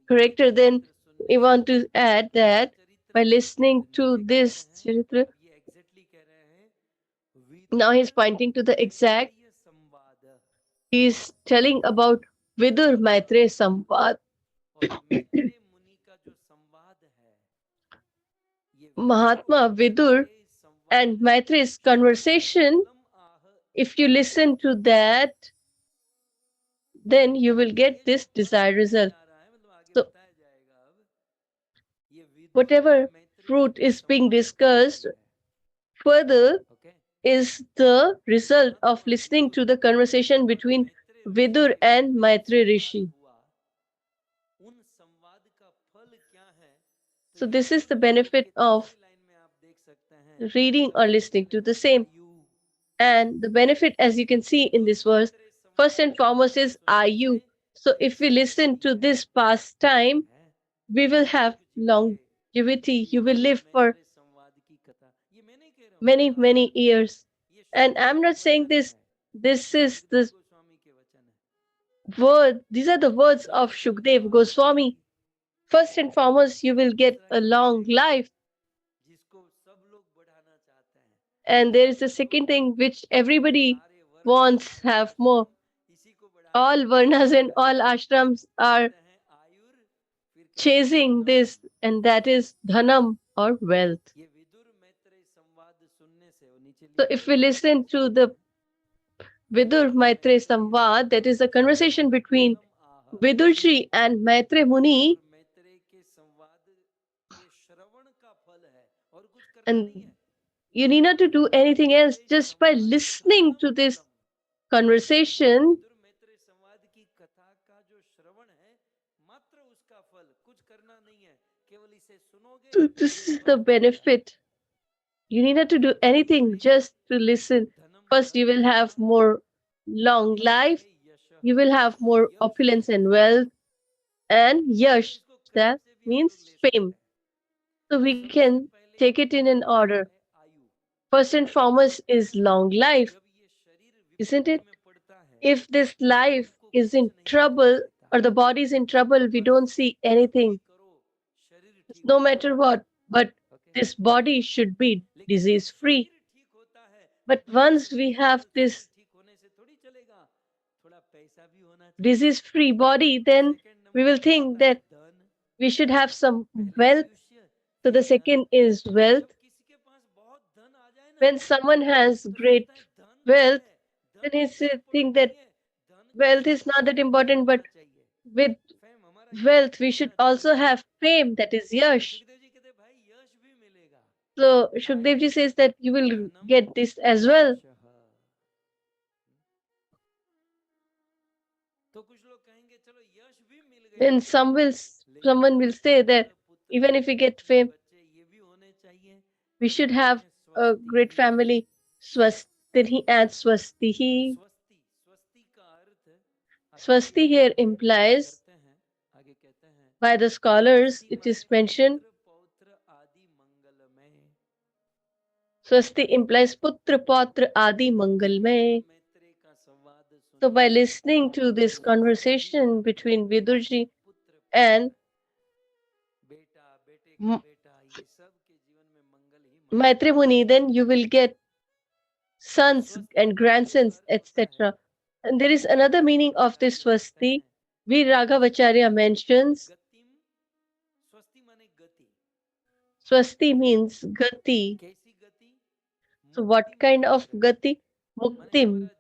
character, then we want to add that by listening to this charitra, now he's pointing to the exact, he's telling about Vidur Maitre Samvad. Mahatma Vidur and Maitre's conversation, if you listen to that, then you will get this desired result. So, whatever fruit is being discussed further is the result of listening to the conversation between Vidur and Maitre Rishi. So, this is the benefit of reading or listening to the same. And the benefit, as you can see in this verse, first and foremost is Ayu. So if we listen to this pastime, we will have longevity. You will live for many, many years. And I'm not saying this is the word, these are the words of Shukdev Goswami. First and foremost, you will get a long life. And there is a second thing which everybody wants have more. All varnas and all ashrams are chasing this, and that is dhanam or wealth. So if we listen to the Vidur Maitre Samvad, that is a conversation between Vidurji and Maitre Muni, and you need not to do anything else. Just by listening to this conversation, so this is the benefit. You need not to do anything, just to listen. First, you will have more long life, you will have more opulence and wealth, and yash, that means fame. So we can take it in an order. First and foremost is long life, isn't it? If this life is in trouble or the body is in trouble, we don't see anything, no matter what. But this body should be disease free. But once we have this disease-free body, then we will think that we should have some wealth. So the second is wealth. When someone has great wealth, then he think that wealth is not that important, but with wealth we should also have fame, that is yash. So Shukdev ji says that you will get this as well. Then someone will say that even if we get fame, we should have a great family. Then he adds swasti. Swasti here implies, by the scholars, it is mentioned, swasti implies putra patra adi mangalmay. So by listening to this conversation between Vidurji and Maitri Muni, then you will get sons and grandsons, etc. And there is another meaning of this swasti. V. Raghavacharya mentions swasti means gati. So what kind of gati? Muktim.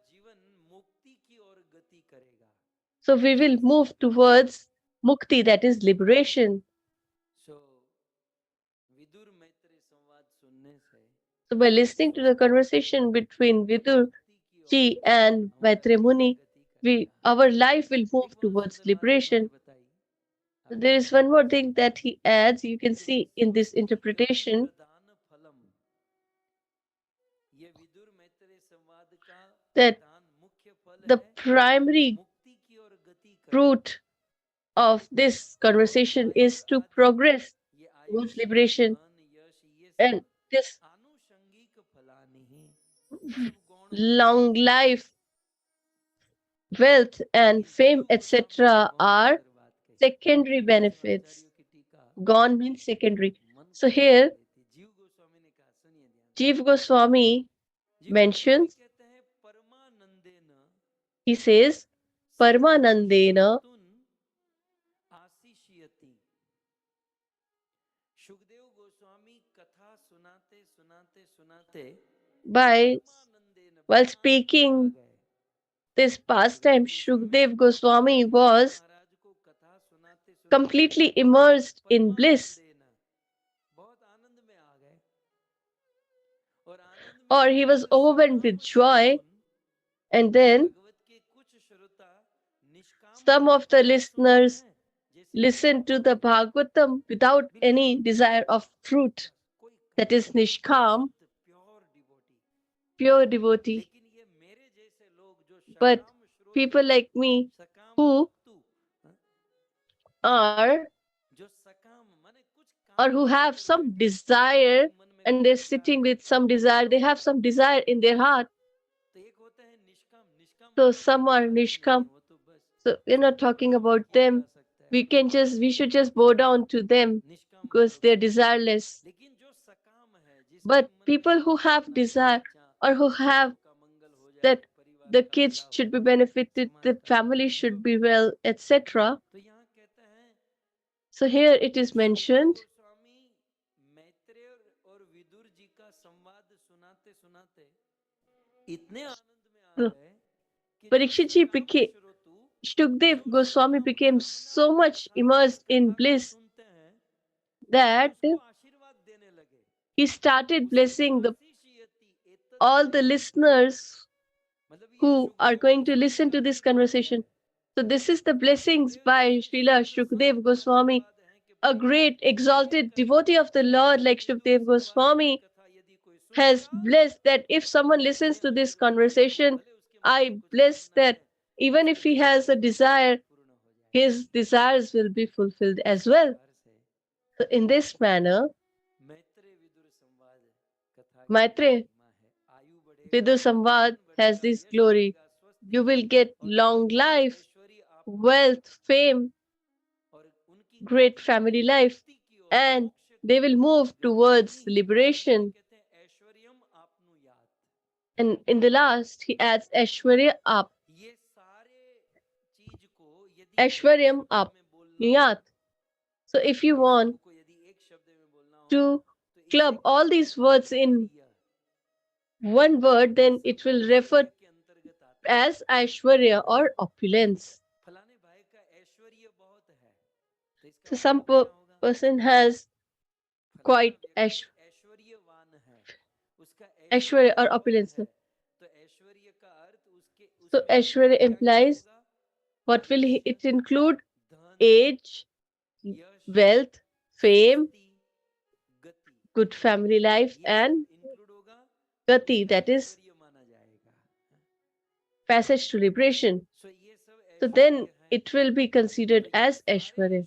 So we will move towards mukti, that is liberation. So by listening to the conversation between Vidur ji and Maitri Muni, our life will move towards liberation. So there is one more thing that he adds, you can see in this interpretation, that the primary fruit of this conversation is to progress towards liberation. And this long life, wealth, and fame, etc., are secondary benefits. Gone means secondary. So here, Jiv Goswami mentions, he says, Paramanandena by, while speaking this pastime, Shukdev Goswami was completely immersed in bliss, or he was overwhelmed with joy, and then some of the listeners listened to the Bhagavatam without any desire of fruit, that is Nishkam, pure devotee. But people like me who are, or who have some desire, and they're sitting with some desire, they have some desire in their heart. So some are Nishkam. So we're not talking about them. We should just bow down to them because they're desireless. But people who have desire, or who have that the kids should be benefited, the family should be well, etc. So here it is mentioned, Parikshit ji became, Shukdev Goswami became so much immersed in bliss that he started blessing all the listeners who are going to listen to this conversation. So this is the blessings by Srila Shukdev Goswami, a great exalted devotee of the Lord like Shukdev Goswami has blessed that if someone listens to this conversation, I bless that even if he has a desire, his desires will be fulfilled as well. So in this manner, Maitre Vidur Samvad has this glory. You will get long life, wealth, fame, great family life, and they will move towards liberation. And in the last, he adds Aishwarya up. Aishwaryam apnuyat. So if you want to club all these words in one word, then it will refer as Aishwarya or opulence. So some person has quite Aishwarya or opulence. So Aishwarya implies what will it include? Age, wealth, fame, good family life, and gati, that is passage to liberation. So then it will be considered as Aishwarya.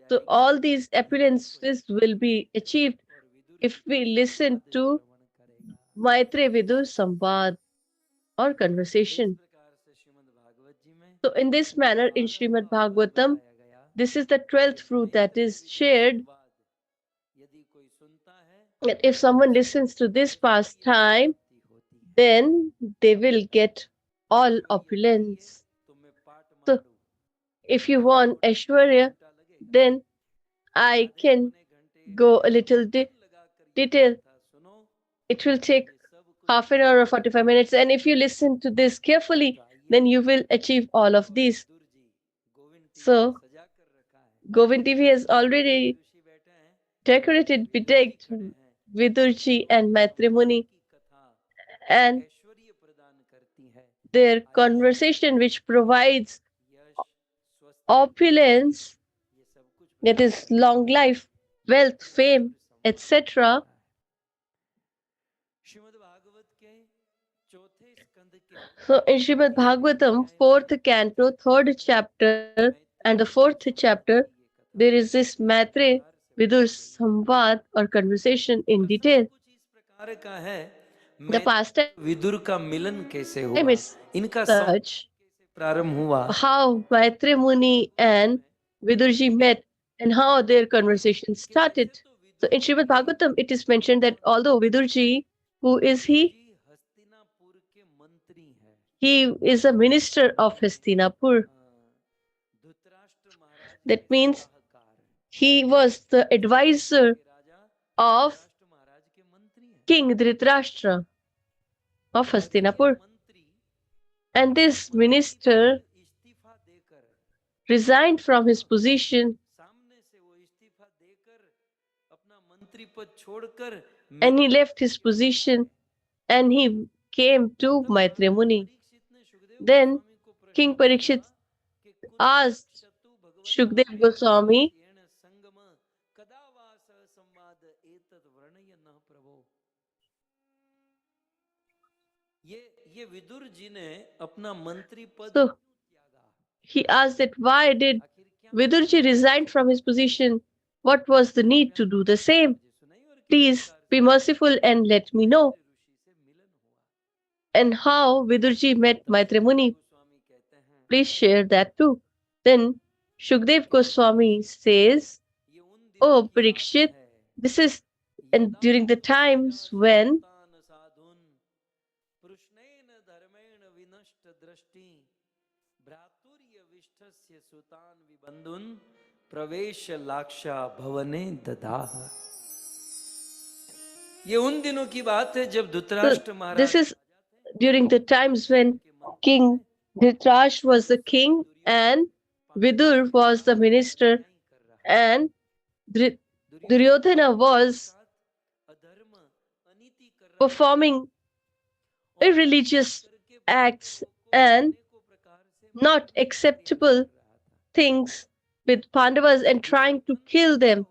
So all these appearances will be achieved if we listen to Maitre Vidur Samvad or conversation. So in this manner, in Srimad Bhagavatam, this is the 12th fruit that is shared. That if someone listens to this pastime, then they will get all opulence. So if you want Aishwarya, then I can go a little detail. It will take half an hour or 45 minutes. And if you listen to this carefully, then you will achieve all of these. So Govind TV has already decorated, bedecked Vidurji and Maitri Muni, and their conversation, which provides opulence, that is long life, wealth, fame, etc. So in Srimad Bhagavatam, 4th canto, 3rd chapter, and the 4th chapter, there is this Maitre Vidur Samvad or conversation in detail. The pastime Vidur का मिलन कैसे is हुआ, इनका such प्रारंभ हुआ. how Maitre Muni and Vidurji met and how their conversation started. So in Srimad Bhagavatam, it is mentioned that although Vidurji, who is he? He is a minister of Hastinapur. That means he was the advisor of King Dhritarashtra of Hastinapur. And this minister resigned from his position and he left his position and he came to Maitre Muni. Then King Parikshit asked Shukdev Goswami, so he asked that why did Vidurji resign from his position? What was the need to do the same? Please be merciful and let me know. And how Vidurji met Maitre Muni. Please share that too. Then Shukdev Goswami says, Oh Parikshit, this is and during the times when प्रवेश लाक्षा भवने ददाह. ये उन दिनों की बात है जब धृतराष्ट्र महाराज, this is during the times when King Dhritarashtra was the king and Vidur was the minister and Duryodhana was performing irreligious acts and not acceptable things with Pandavas and trying to kill them.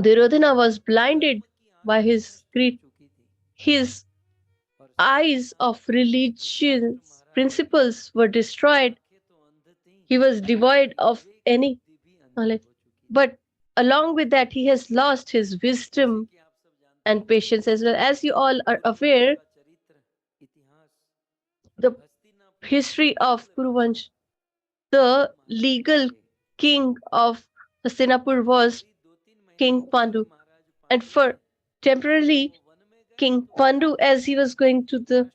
Duryodhana was blinded by his greed. His eyes of religious principles were destroyed. He was devoid of any knowledge. But along with that, he has lost his wisdom and patience as well. As you all are aware, the history of Kuruvansh, the legal king of Hastinapur was King Pandu. And for temporarily, King Pandu, as he was going to the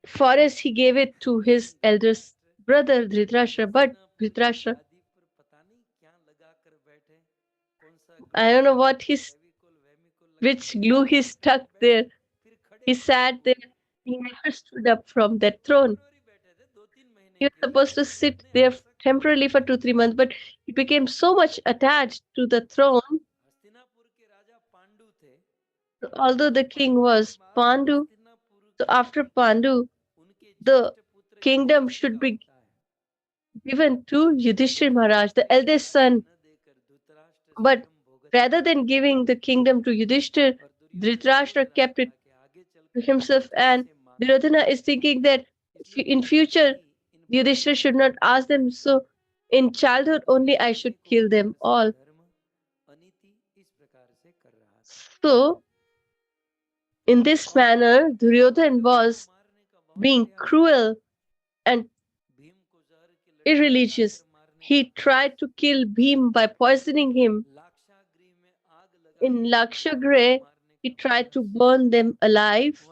forest, he gave it to his eldest brother Dhritarashtra, but Dhritarashtra, I don't know which glue he stuck there. He sat there. He never stood up from that throne. He was supposed to sit there temporarily for 2-3 months, but he became so much attached to the throne. Although the king was Pandu, so after Pandu, the kingdom should be given to Yudhishthir Maharaj, the eldest son. But rather than giving the kingdom to Yudhishthir, Dhritarashtra kept it to himself, and Duryodhana is thinking that in future Yudhishthir should not ask them, so in childhood only I should kill them all. So in this manner, Duryodhana was being cruel and irreligious. He tried to kill Bhim by poisoning him. In Lakshagre, he tried to burn them alive.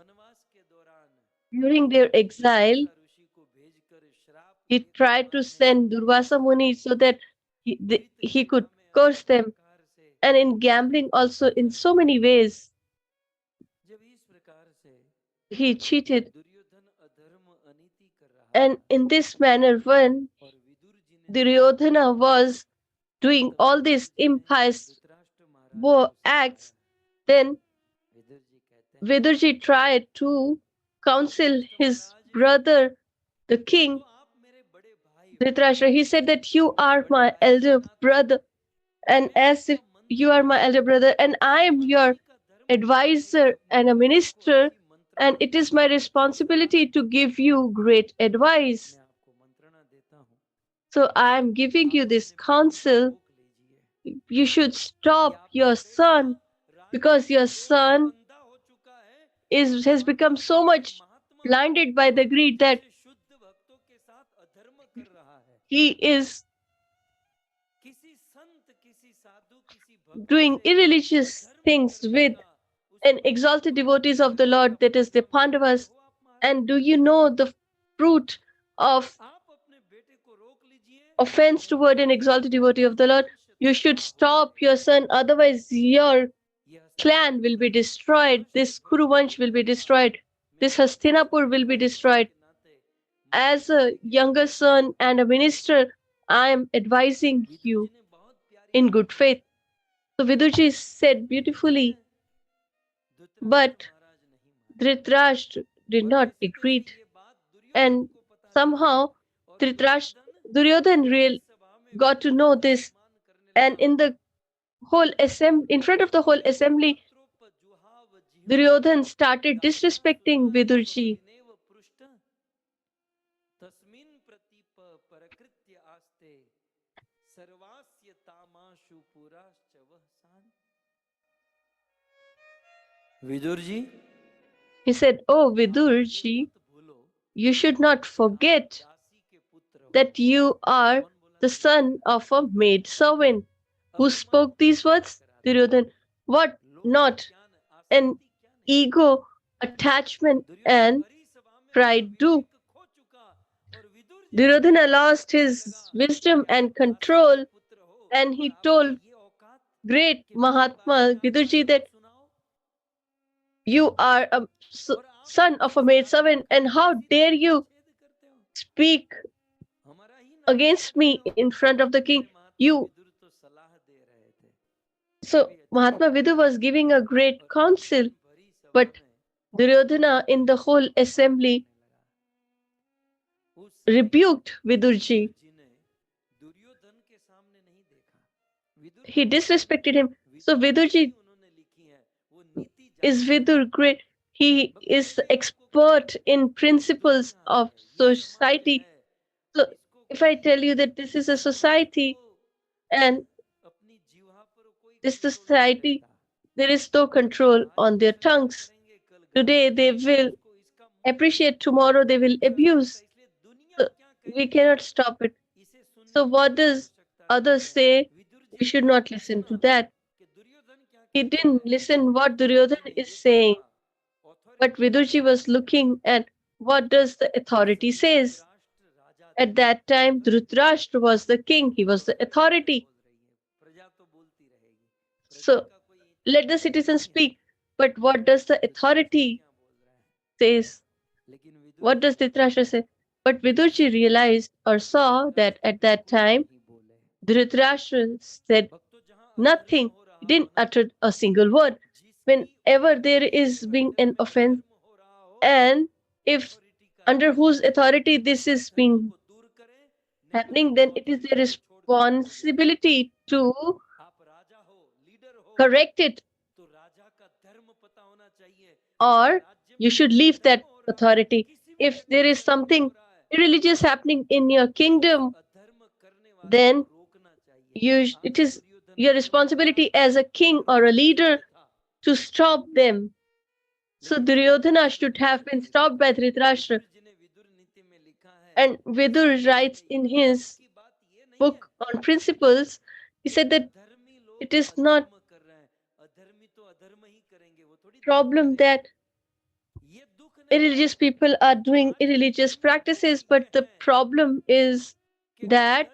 During their exile, he tried to send Durvasa Muni so that he could curse them. And in gambling also, in so many ways, he cheated. And in this manner, when Duryodhana was doing all these impious acts, then Vidurji tried to counsel his brother, the king, Dhritarashtra. He said that you are my elder brother, and as if you are my elder brother, and I am your advisor and a minister, and it is my responsibility to give you great advice. So I am giving you this counsel. You should stop your son, because your son has become so much blinded by the greed that he is doing irreligious things with an exalted devotees of the Lord, that is the Pandavas. And do you know the fruit of offense toward an exalted devotee of the Lord? You should stop your son, otherwise your clan will be destroyed. This Kuruvansh will be destroyed. This Hastinapur will be destroyed. As a younger son and a minister, I am advising you in good faith. So Vidurji said beautifully, but Dhritarashtra did not agree. And somehow Duryodhana got to know this, and in the whole in front of the whole assembly, Duryodhana started disrespecting Vidurji. Vidurji, He said, "Oh Vidurji, you should not forget that you are the son of a maid servant." Who spoke these words? Duryodhana. What not an ego, attachment, and pride do? Duryodhana lost his wisdom and control, and he told great Mahatma Vidurji that you are a son of a maid servant, and how dare you speak against me in front of the king? So Mahatma Vidu was giving a great counsel, but Duryodhana in the whole assembly rebuked Vidurji. He disrespected him. So Vidurji is Vidur great. He is expert in principles of society. So if I tell you that this is a society, and this society, there is no control on their tongues. Today they will appreciate, tomorrow they will abuse. So we cannot stop it. So what does others say? We should not listen to that. He didn't listen what Duryodhana is saying. But Vidurji was looking at what does the authority says. At that time, Dhritarashtra was the king. He was the authority. So let the citizens speak. But what does the authority says? What does Dhritarashtra say? But Vidurji realized or saw that at that time, Dhritarashtra said nothing. He didn't utter a single word. Whenever there is being an offense, and if under whose authority this is being happening, then it is their responsibility to correct it, or you should leave that authority. If there is something irreligious happening in your kingdom, then it is your responsibility as a king or a leader to stop them. So Duryodhana should have been stopped by Dhritarashtra. And Vidur writes in his book on principles, he said that it is not problem that irreligious people are doing irreligious practices, but the problem is that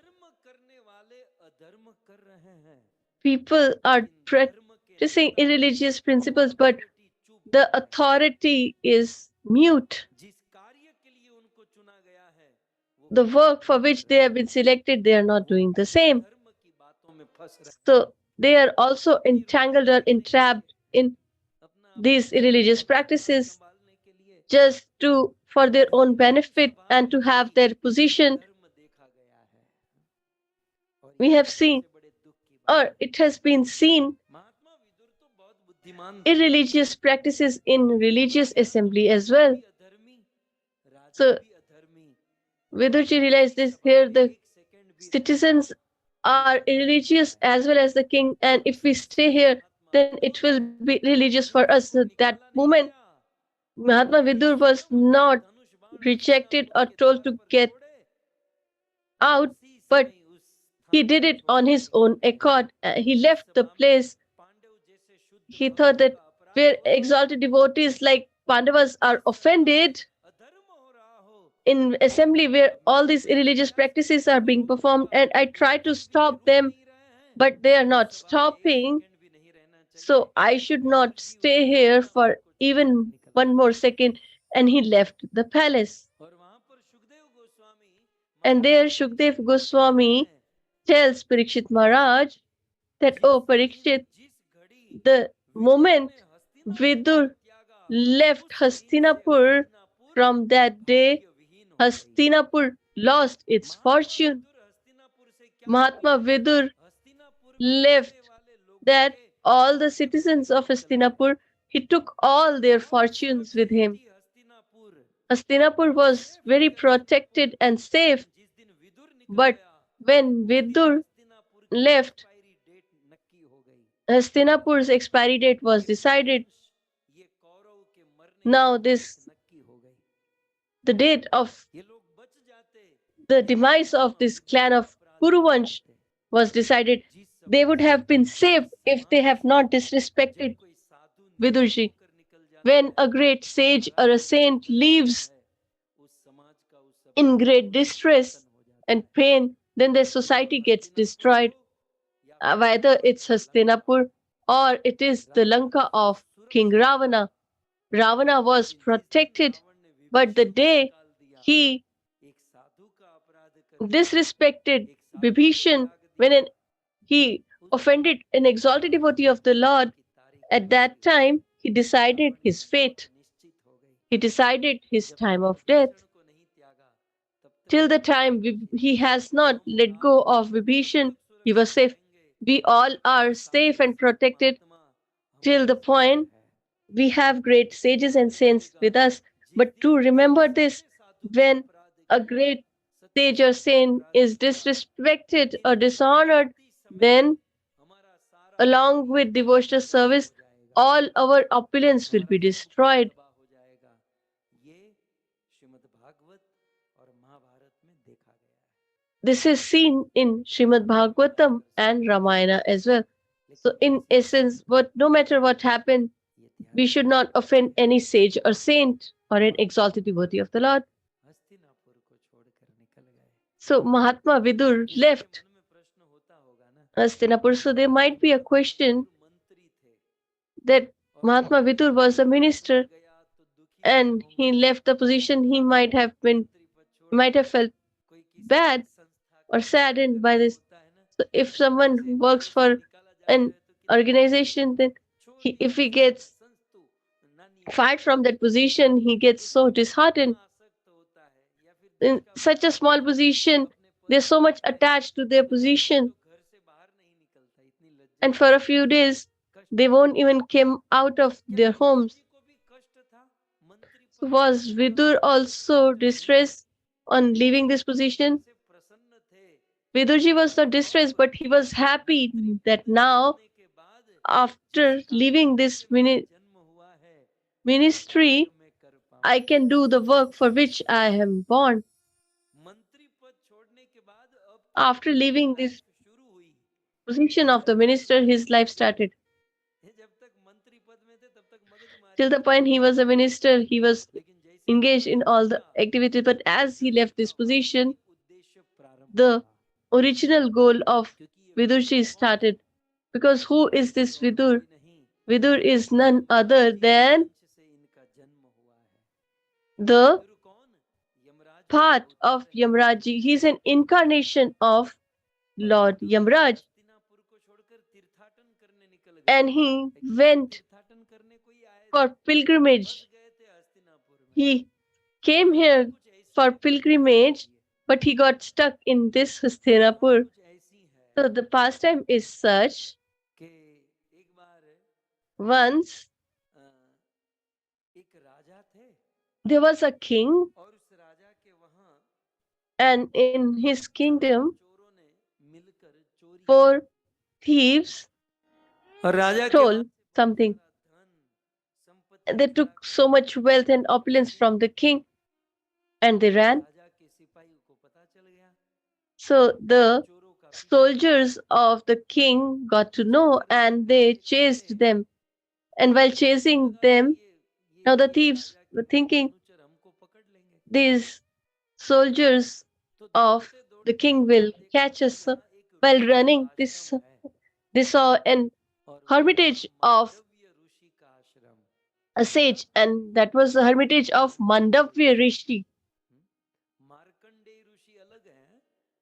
people are practicing irreligious principles, but the authority is mute. The work for which they have been selected, they are not doing the same. So they are also entangled or entrapped in these irreligious practices just for their own benefit and to have their position. We have seen, or it has been seen, irreligious practices in religious assembly as well. So Vidurji realized this here, the citizens are irreligious as well as the king, and if we stay here, then it will be religious for us. So that moment, Mahatma Vidur was not rejected or told to get out, but he did it on his own accord. He left the place. He thought that where exalted devotees like Pandavas are offended, in assembly where all these irreligious practices are being performed, and I try to stop them, but they are not stopping. So I should not stay here for even one more second. And he left the palace. And there Shukdev Goswami tells Parikshit Maharaj that, oh Parikshit, the moment Vidur left Hastinapur, from that day, Hastinapur lost its fortune. Mahatma Vidur left that all the citizens of Hastinapur, he took all their fortunes with him. Hastinapur was very protected and safe, but when Vidur left, Hastinapur's expiry date was decided. Now the date of the demise of this clan of Kuruvansh was decided. They would have been saved if they have not disrespected Vidurji. When a great sage or a saint leaves in great distress and pain, then their society gets destroyed. Whether it's Hastinapur or it is the Lanka of King Ravana. Ravana was protected, but the day he disrespected Vibhishan, when he offended an exalted devotee of the Lord, at that time he decided his fate. He decided his time of death. Till the time he has not let go of Vibhishan, he was safe. We all are safe and protected till the point we have great sages and saints with us. But to remember this, when a great sage or saint is disrespected or dishonored, then along with devotional service, all our opulence will be destroyed. This is seen in Srimad Bhagavatam and Ramayana as well. So in essence, no matter what happened, we should not offend any sage or saint or an exalted devotee of the Lord. So Mahatma Vidur left Hastinapur. So there might be a question that Mahatma Vidur was a minister and he left the position. He might have felt bad or saddened by this. So if someone who works for an organization, then if he gets fired from that position, he gets so disheartened. In such a small position, they're so much attached to their position, and for a few days, they won't even come out of their homes. So was Vidur also distressed on leaving this position? Vidurji was not distressed, but he was happy that now, after leaving this ministry, I can do the work for which I am born. After leaving this position of the minister, his life started. Till the point he was a minister, he was engaged in all the activities, but as he left this position, the original goal of Vidurji started. Because who is this Vidur? Vidur is none other than the part of Yamraji. He's an incarnation of Lord Yamraj. And he went for pilgrimage. He came here for pilgrimage, but he got stuck in this Hastinapur. So the pastime is such. Once there was a king, and in his kingdom, 4 thieves stole something. They took so much wealth and opulence from the king and they ran. So the soldiers of the king got to know and they chased them. And while chasing them, now the thieves were thinking these soldiers of the king will catch us. While running, they saw an hermitage of a sage, and that was the hermitage of Mandavya Rishi.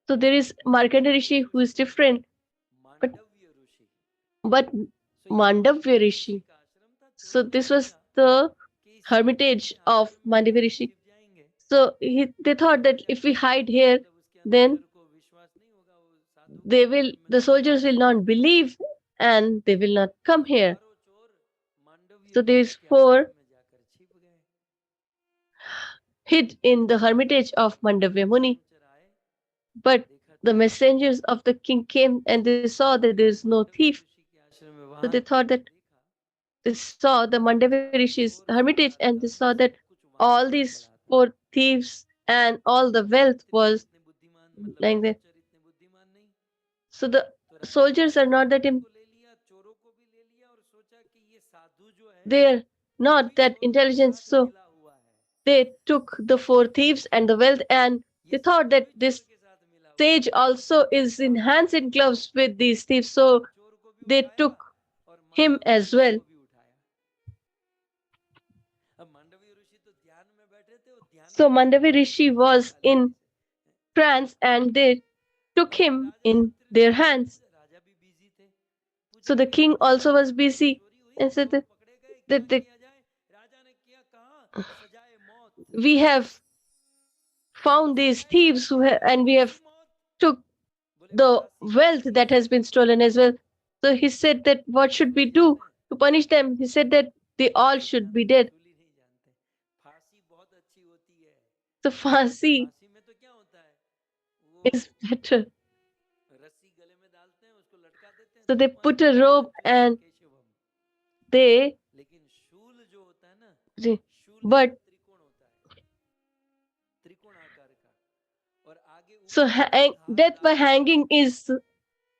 So there is Markandeya Rishi who is different, but Mandavya Rishi. So this was the hermitage of Mandavya Rishi. So they thought that if we hide here, then the soldiers will not believe and they will not come here. So these 4 hid in the hermitage of Mandavya Muni. But the messengers of the king came and they saw that there is no thief. So they thought that they saw the Mandavya Rishi's hermitage and they saw that all these 4 thieves and all the wealth was lying there. So the soldiers are not that they're not that intelligent. So they took the 4 thieves and the wealth and they thought that this sage also is in hands and gloves with these thieves. So they took him as well. So Mandavya Rishi was in trance and they took him in their hands. So the king also was busy and said that we have found these thieves and we have took the wealth that has been stolen as well. So he said that what should we do to punish them? He said that they all should be dead. So Fasi is better. So they put a rope and they but so death by hanging is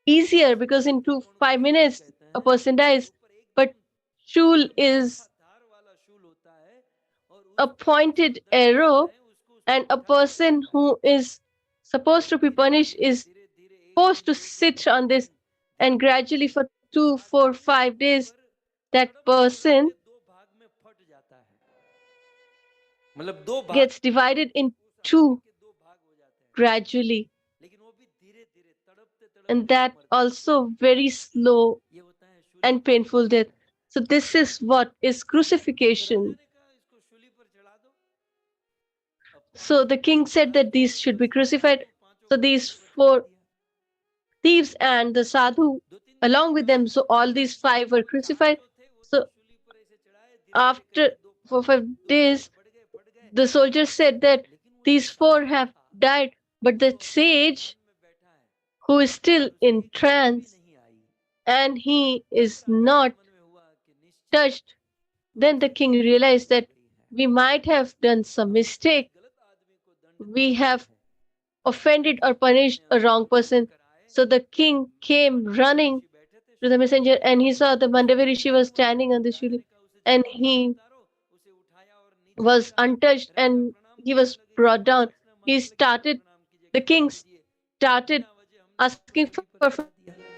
easier because in 5 minutes a person dies, but shul is a pointed arrow and a person who is supposed to be punished is forced to sit on this, and gradually for 2, 4, 5 days, that person gets divided in two gradually, and that also very slow and painful death. So this is what is crucifixion. So the king said that these should be crucified. So these 4 thieves and the sadhu along with them, so all these 5 were crucified. So after 4, 5 days, the soldiers said that these 4 have died, but the sage who is still in trance and he is not touched. Then the king realized that we might have done some mistake. We have offended or punished a wrong person. So the king came running to the messenger, and he saw the Mandavi Rishi was standing on the shuli, and he was untouched and he was brought down. The king started asking for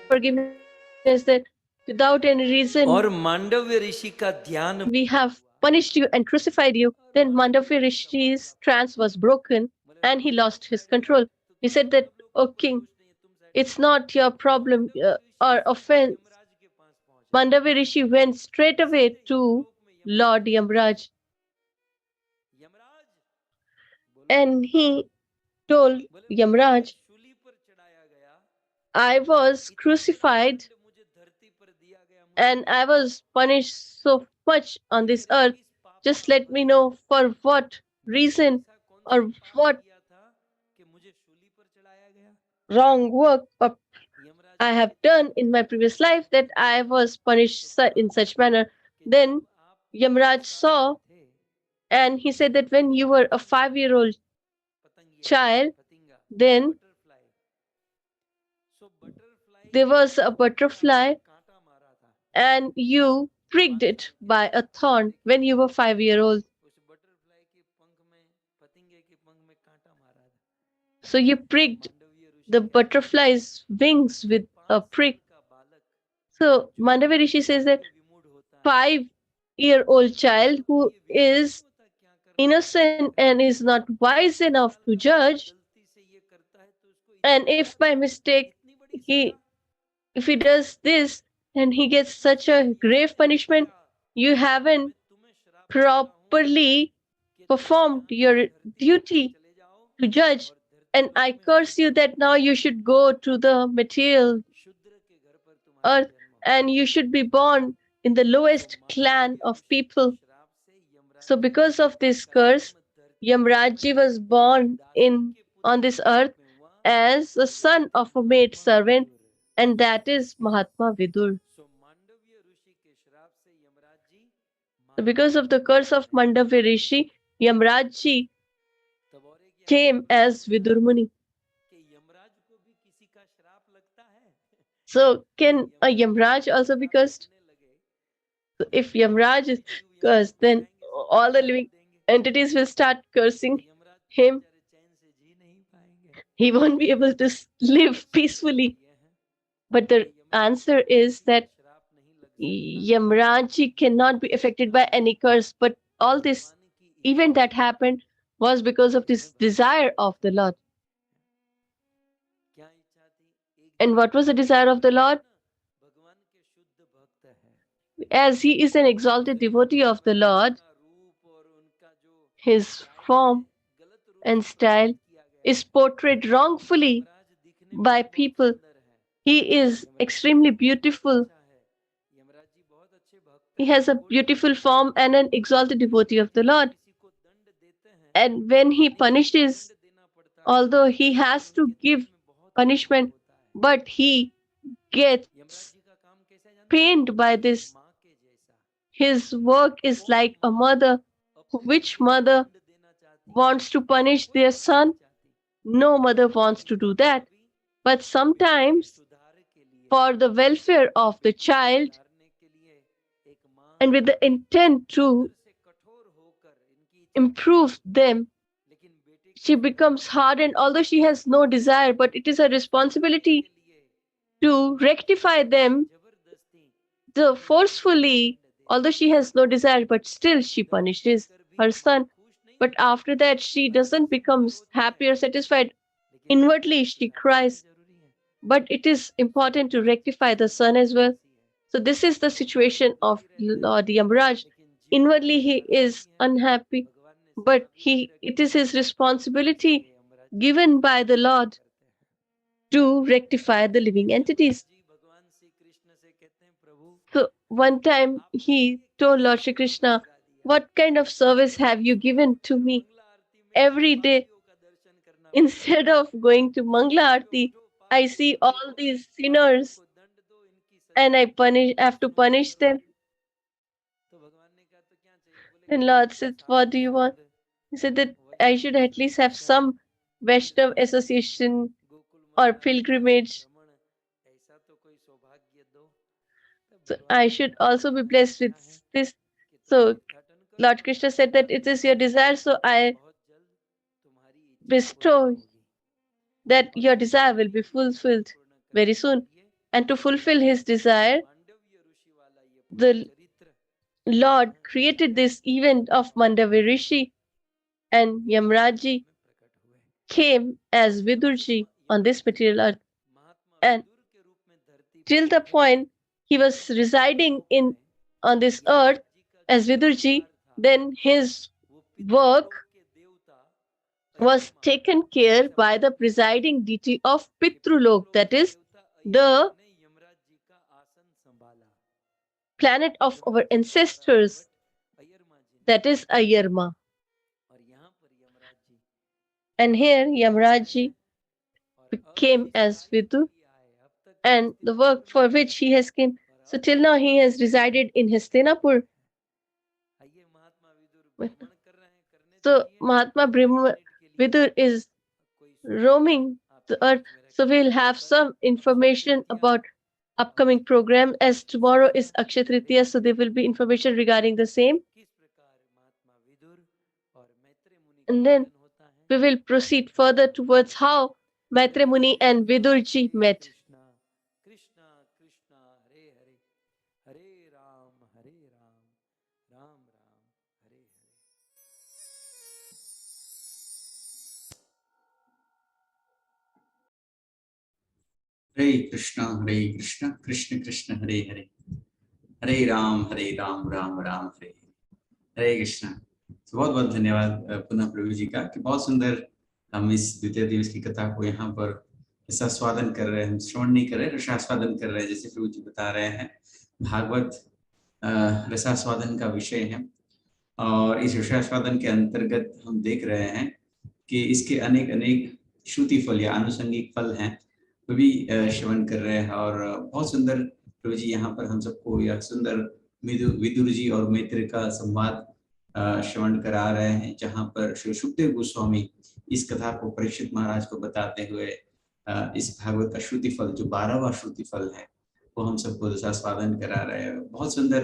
forgiveness, that without any reason और मांडव्य ऋषि का ध्यान we have punished you and crucified you. Then Mandavi Rishi's trance was broken and he lost his control. He said that, "O king, it's not your problem or offense." Mandavi Rishi went straight away to Lord Yamraj and he told Yamraj, "I was crucified and I was punished so much on this earth. Just let me know for what reason or what wrong work or I have done in my previous life that I was punished in such manner." Then Yamraj saw and he said that when you were a 5-year-old child, then there was a butterfly and you pricked it by a thorn when you were 5-year-old. So you pricked the butterfly's wings with a prick. So Mandavi Rishi says that 5-year-old child who is innocent and is not wise enough to judge, and if by mistake he if he does this and he gets such a grave punishment, you haven't properly performed your duty to judge, and I curse you that now you should go to the material earth and you should be born in the lowest clan of people. So because of this curse, Yamraji was born in on this earth as a son of a maid servant, and that is Mahatma Vidur. So because of the curse of Mandavya Rishi, Yamraji came as Vidur Muni. So can a Yamraj also be cursed? So if Yamraj is cursed, then all the living entities will start cursing him. He won't be able to live peacefully. But the answer is that Yamraji cannot be affected by any curse. But all this event that happened was because of this desire of the Lord. And what was the desire of the Lord? As he is an exalted devotee of the Lord, his form and style is portrayed wrongfully by people. He is extremely beautiful. He has a beautiful form and an exalted devotee of the Lord. And when he punishes, although he has to give punishment, but he gets pained by this. His work is like a mother. Which mother wants to punish their son? No mother wants to do that. But sometimes, for the welfare of the child and with the intent to improve them, she becomes hardened, although she has no desire, but it is her responsibility to rectify them the forcefully, although she has no desire, but still she punishes her son. But after that, she doesn't become happy or satisfied. Inwardly, she cries. But it is important to rectify the son as well. So this is the situation of Lord Yamraj. Inwardly, he is unhappy, but it is his responsibility given by the Lord to rectify the living entities. So one time he told Lord Shri Krishna, "What kind of service have you given to me? Every day, instead of going to Mangla Aarti, I see all these sinners and have to punish them." And Lord said, "What do you want?" He said that I should at least have some Vaishnav association or pilgrimage. So I should also be blessed with this. So Lord Krishna said that it is your desire, so I bestow that your desire will be fulfilled very soon. And to fulfill his desire, the Lord created this event of Mandavya Rishi, and Yamraji came as Vidurji on this material earth. And till the point he was residing in on this earth as Vidurji, then his work was taken care by the presiding deity of Pitrulok, that is the planet of our ancestors, that is Ayarma. And here Yamraji came as Vidu, and the work for which he has came. So till now he has resided in Hastinapur. So Mahatma Brahma Vidur is roaming the earth. So we'll have some information about upcoming program, as tomorrow is Akshay Tritiya, so there will be information regarding the same. And then we will proceed further towards how Maitreya Muni and Vidurji met. हरे कृष्ण कृष्ण कृष्ण हरे हरे, हरे राम राम राम हरे हरे कृष्ण। तो बहुत बहुत धन्यवाद पुनः प्रभु जी का कि बहुत सुंदर हम इस द्वितीय दिवस की कथा को यहाँ पर रसास्वादन कर रहे हैं। हम श्रवण नहीं कर रहे, रसास्वादन कर रहे हैं, जैसे प्रभु जी बता रहे हैं। भागवत रसास्वादन का विषय है और इस रसास्वादन के अंतर्गत हम देख रहे हैं कि इसके अनेक अनेक श्रुति फल या आनुषंगिक फल हैं, वो भी श्रवण कर रहे हैं। और बहुत सुंदर प्रभु जी यहाँ पर हम सबको यह सुंदर विदुर जी और मैत्रेय का संवाद श्रवण करा रहे हैं, जहाँ पर श्री सुखदेव गोस्वामी इस कथा को परीक्षित महाराज को बताते हुए इस भागवत का श्रुतिफल जो 12वां श्रुतिफल है वो हम सबको रसास्वादन करा रहे हैं। बहुत सुंदर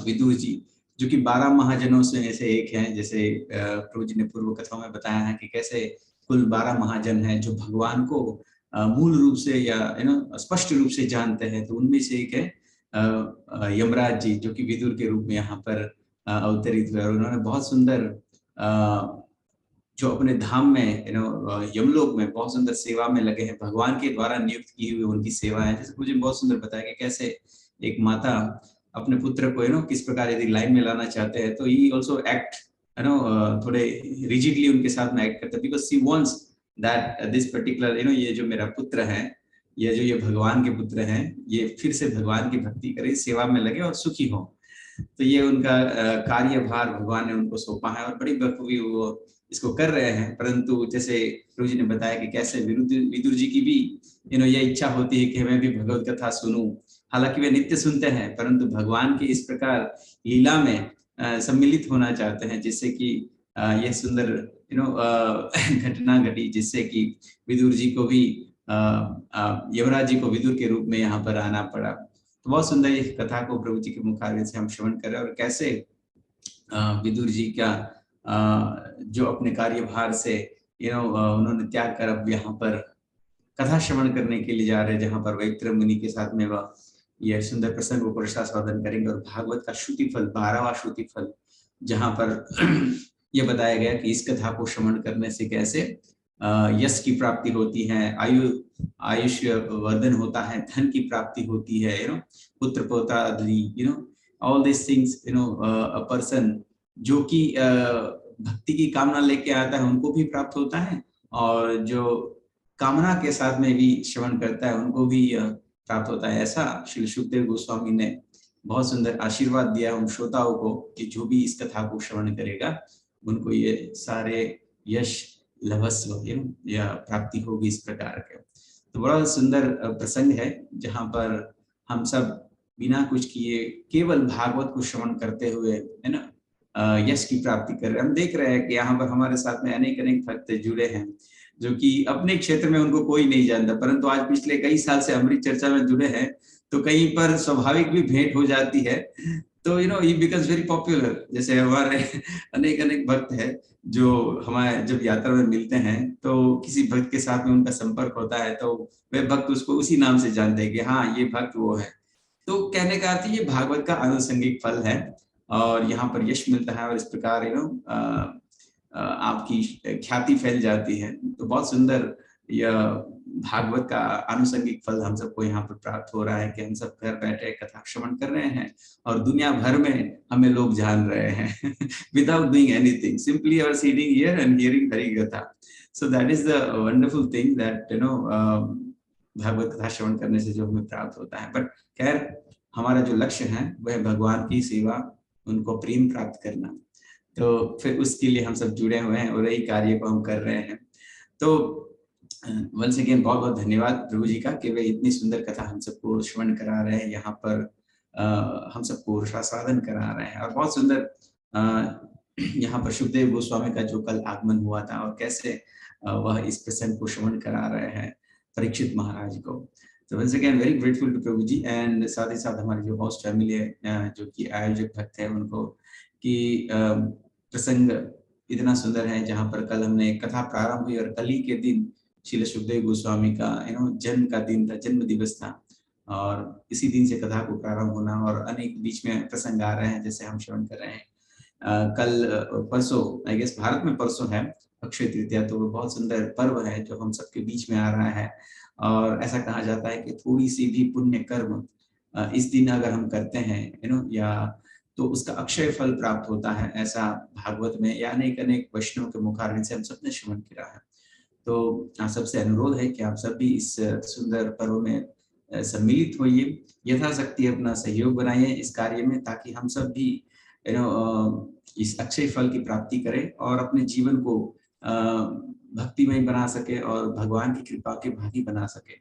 विदुर जी जो कि 12 महाजनों से से एक हैं, जैसे प्रभु जी ने पूर्व कथाओं में बताया है कि कैसे कुल 12 महाजन हैं जो भगवान को मूल रूप से या स्पष्ट रूप से जानते हैं। तो उनमें से एक है यमराज जी, जो कि विदुर के रूप में यहाँ पर अवतरित हुए। और उन्होंने बहुत सुंदर जो अपने धाम में यमलोक में बहुत सुंदर सेवा में लगे हैं, भगवान के द्वारा नियुक्त की हुई उनकी सेवा है। जैसे मुझे बहुत सुंदर बताया कि कैसे एक माता अपने पुत्र को किस प्रकार यदि लाइन में लाना चाहते हैं तो ही ऑल्सो एक्ट थोड़े रिजिडली उनके साथ में एक्ट करते हैं, because C wants that this particular ये जो मेरा पुत्र है, ये भगवान के पुत्र हैं, ये फिर से भगवान की भक्ति करे, सेवा में लगे और सुखी हो। तो ये उनका कार्यभार भगवान ने उनको सौंपा है और बड़ी बखूबी वो इसको कर रहे हैं। परंतु जैसे प्रभु जी ने बताया कि कैसे विदुर जी की भी ये इच्छा होती है कि मैं भी भगवत कथा सुनूं। हालांकि वे नित्य सुनते हैं, परंतु भगवान की इस प्रकार लीला में सम्मिलित होना चाहते हैं, जिससे कि यह सुंदर घटना घटी, जिससे कि विदुर जी को भी यमराज जी को विदुर के रूप में यहाँ पर आना पड़ा। तो बहुत सुंदर इस कथा को प्रभु जी के मुखारविंद से हम श्रवण कर रहे हैं और कैसे विदुर जी का जो अपने कार्यभार से उन्होंने त्याग कर अब यहाँ पर कथा श्रवण करने के लिए जा रहे हैं, जहाँ पर वैत्र मुनि के साथ में वह यह सुंदर प्रसंग को पुरुषास्वादन करेंगे। और भागवत का श्रुतिफल 12वां श्रुतिफल, जहाँ पर यह बताया गया कि इस कथा को श्रवण करने से कैसे यश की प्राप्ति होती है, आयुष्य वर्धन होता है, धन की प्राप्ति होती है, पुत्र पोता आदि, all this things, a person जो कि भक्ति की कामना लेके आता है उनको भी प्राप्त होता है, और जो कामना के साथ में भी श्रवण करता है उनको भी प्राप्त होता है। ऐसा श्री सुखदेव गोस्वामी ने बहुत सुंदर आशीर्वाद दिया उन श्रोताओं को कि जो भी इस कथा को श्रवण करेगा उनको ये सारे यश लभस्व या प्राप्ति होगी इस प्रकार के। तो बड़ा सुंदर प्रसंग है जहाँ पर हम सब बिना कुछ किए केवल भागवत को श्रवण करते हुए, है ना, यश की प्राप्ति कर रहे हैं। हम देख रहे हैं कि यहाँ पर हमारे साथ में अनेक अनेक भक्त जुड़े हैं जो कि अपने क्षेत्र में उनको कोई नहीं जानता, परंतु आज पिछले कई साल से अमृत चर्चा में जुड़े हैं, तो कहीं पर स्वाभाविक भी भेंट हो जाती है, तो ही बिकम्स वेरी पॉपुलर। जैसे हमारे अनेक अनेक भक्त हैं जो हमारे जब यात्रा में मिलते हैं तो किसी भक्त के साथ में उनका संपर्क होता है तो वे भक्त उसको उसी नाम से जानते हैं कि हाँ ये भक्त वो है। तो कहने का अर्थ ये भागवत का आनुषंगिक फल है और यहाँ पर यश मिलता है और इस प्रकार आपकी ख्याति फैल जाती है। तो बहुत सुंदर यह भागवत का आनुषंगिक फल हम सबको यहाँ पर प्राप्त हो रहा है कि हम सब घर बैठे कथा श्रवण कर रहे हैं और दुनिया भर में हमें लोग जान रहे हैं without doing anything, simply our sitting here and hearing Hari katha. So that is the wonderful thing that Bhagavat katha श्रवण करने से जो हमें प्राप्त होता है। बट खैर हमारा जो लक्ष्य है वह भगवान की सेवा, उनको प्रेम प्राप्त करना, तो फिर उसके लिए हम सब जुड़े हुए हैं और यही कार्य को हम कर रहे हैं। तो वंस अगेन बहुत बहुत धन्यवाद प्रभु जी का कि वे इतनी सुंदर कथा हम सबको श्रवण करा रहे हैं, यहाँ पर हम सबको रसास्वादन करा रहे हैं। और बहुत सुंदर यहाँ पर सुखदेव गोस्वामी का जो कल आगमन हुआ था और कैसे वह इस प्रसंग को श्रवण करा रहे हैं परीक्षित महाराज को। तो once again very grateful to Prabhu ji and साथ ही साथ हमारी जो होस्ट फैमिली है जो कि आयोजक भक्त है उनको कि प्रसंग इतना सुंदर है जहाँ पर कल हमने कथा प्रारंभ हुई और कल ही के दिन श्रील सुखदेव गोस्वामी का जन्म का दिन था, जन्म दिवस था और इसी दिन से कथा को प्रारंभ होना और अनेक बीच में प्रसंग आ रहे हैं जैसे हम श्रवण कर रहे हैं। कल परसों आई गेस भारत में परसों है अक्षय तृतीया, तो वो बहुत सुंदर पर्व है जो हम सबके बीच में आ रहा है और ऐसा कहा जाता है कि थोड़ी सी भी पुण्य कर्म इस दिन अगर हम करते हैं या तो उसका अक्षय फल प्राप्त होता है, ऐसा भागवत में या अनेक अनेक वैष्णव के मुखारविंद से हम सबने श्रवण किया है। तो आप सबसे अनुरोध है कि आप सब भी इस सुंदर पर्व में सम्मिलित होइए, यथाशक्ति अपना सहयोग बनाइए इस कार्य में ताकि हम सब भी इस अक्षय फल की प्राप्ति करें और अपने जीवन को भक्तिमय बना सके और भगवान की कृपा के भागी बना सके।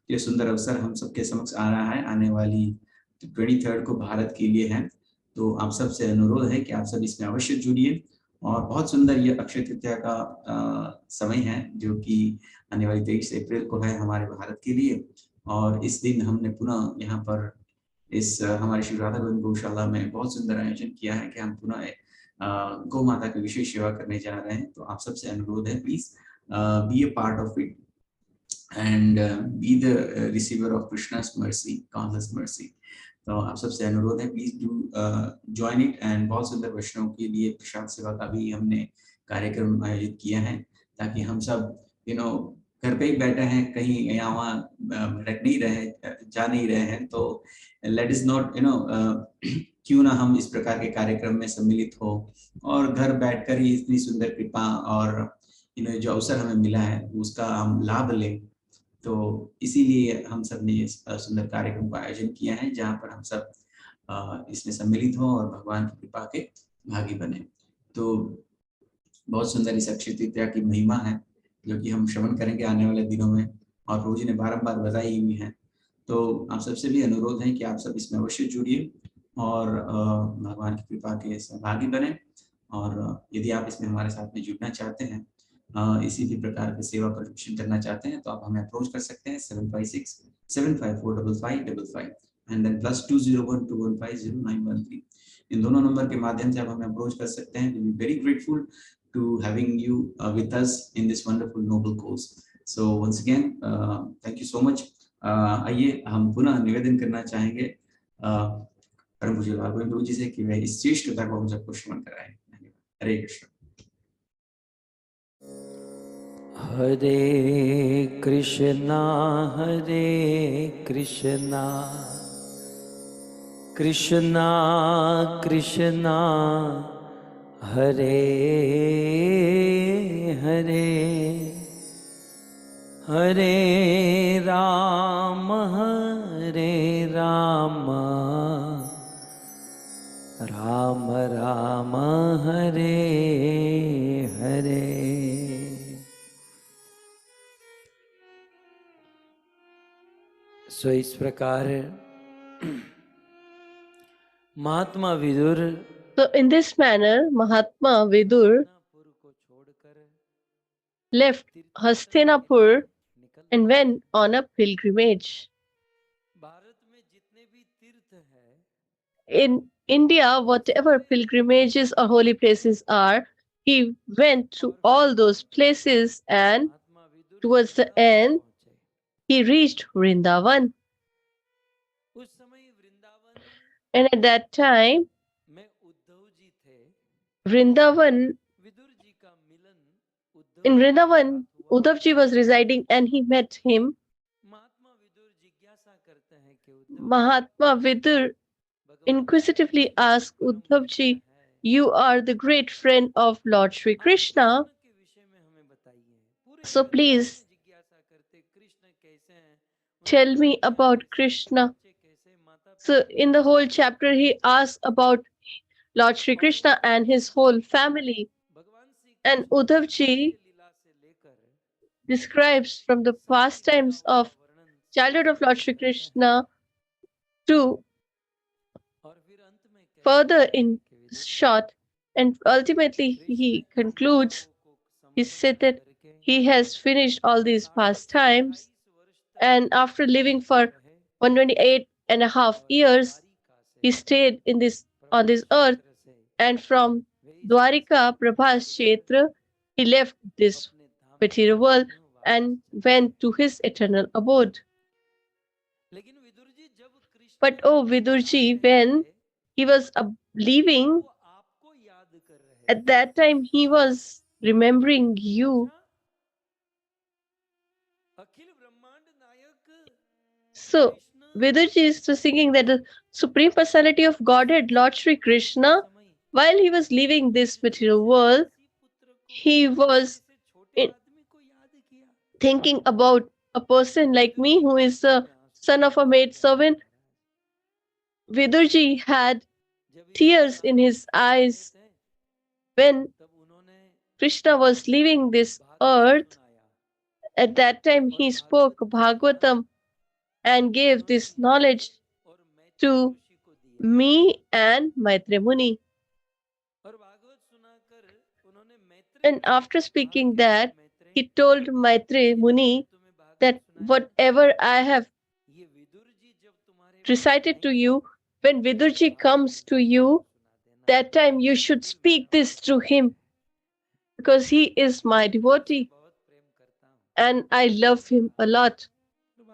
ये सुंदर अवसर हम सबके समक्ष आ रहा है, आने वाली 23 को भारत के लिए है। तो आप सबसे अनुरोध है कि आप सब इसमें अवश्य जुड़िए और बहुत सुंदर ये अक्षय तृतीया का समय है जो कि आने वाली 23 अप्रैल को है हमारे भारत के लिए। और इस दिन हमने पुनः यहाँ पर इस हमारी श्री राधा गोविंद गौशाला में बहुत सुंदर आयोजन किया है कि हम पुनः गौ माता की विशेष सेवा करने जा रहे हैं। तो आप सबसे अनुरोध है please be a part of it and be the receiver of Krishna's mercy, countless mercy. तो आप सबसे अनुरोध है please do join it and बहुत सुंदर वैष्णव के लिए प्रसाद सेवा का भी हमने कार्यक्रम आयोजित किया है ताकि हम सब घर पे ही बैठे हैं, कहीं यहाँ वहाँ भटक नहीं रहे, जा नहीं रहे हैं, तो लेट इज नॉट क्यों ना हम इस प्रकार के कार्यक्रम में सम्मिलित हो और घर बैठकर ही इतनी सुंदर कृपा और जो अवसर हमें मिला है उसका हम लाभ लें। तो इसीलिए हम सब ने इस सुंदर कार्यक्रम का आयोजन किया है जहाँ पर हम सब इसमें सम्मिलित हो और भगवान की कृपा के भागी बने। तो बहुत सुंदर इस अक्षय तृतीया की महिमा है जो कि हम श्रवण करेंगे आने वाले दिनों में और प्रभु जी ने बारंबार बताई हुई है। तो आप सबसे भी अनुरोध है कि आप सब इसमें अवश्य जुड़िए और भगवान की कृपा के सहभागी बने। और यदि आप इसमें हमारे साथ में जुड़ना चाहते हैं, इसी भी प्रकार की सेवा कंट्रीब्यूशन करना चाहते हैं तो आप हमें अप्रोच कर सकते हैं 756-754-5555 एंड देन +2012150913 इन दोनों नंबर के माध्यम से आप हमें अप्रोच कर सकते हैं. We very grateful to having you with us in this wonderful noble course. So once again thank you so much. आइए हम पुनः निवेदन करना चाहेंगे परम पूज्य लालगोविंद प्रभु जी से कि वे इस श्रेष्ठ कथा को हम सबको श्रवण कराएं. हरे कृष्ण. हरे कृष्णा कृष्णा कृष्णा हरे हरे हरे राम राम राम हरे हरे. सो इस प्रकार महात्मा Vidur, So in this manner, Mahatma Vidur left Hastinapur and went on a pilgrimage. In India, whatever pilgrimages or holy places are, he went to all those places, and towards the end, he reached Vrindavan. And at that time, Vrindavan, in Vrindavan, Uddhavji was residing and he met him. Mahatma Vidur inquisitively asked Uddhavji, "You are the great friend of Lord Sri Krishna, so please tell me about Krishna." So in the whole chapter, he asks about Lord Sri Krishna and his whole family. And Uddhavji describes from the pastimes of childhood of Lord Sri Krishna to further in short, and ultimately he concludes, he said that he has finished all these pastimes, and after living for 128 and a half years, he stayed in this on this earth, and from Dwarika Prabhas Kshetra, he left this material world and went to his eternal abode. But oh Vidurji, when he was leaving, at that time he was remembering you. So Vidurji is singing that the Supreme Personality of Godhead, Lord Sri Krishna, while he was leaving this material world, he was thinking about a person like me who is a son of a maid servant. Vidurji had tears in his eyes when Krishna was leaving this earth. At that time, he spoke Bhagavatam and gave this knowledge to me and Maitre Muni. And after speaking that, he told Maitre Muni that whatever I have recited to you, when Vidurji comes to you, that time you should speak this to him, because he is my devotee and I love him a lot.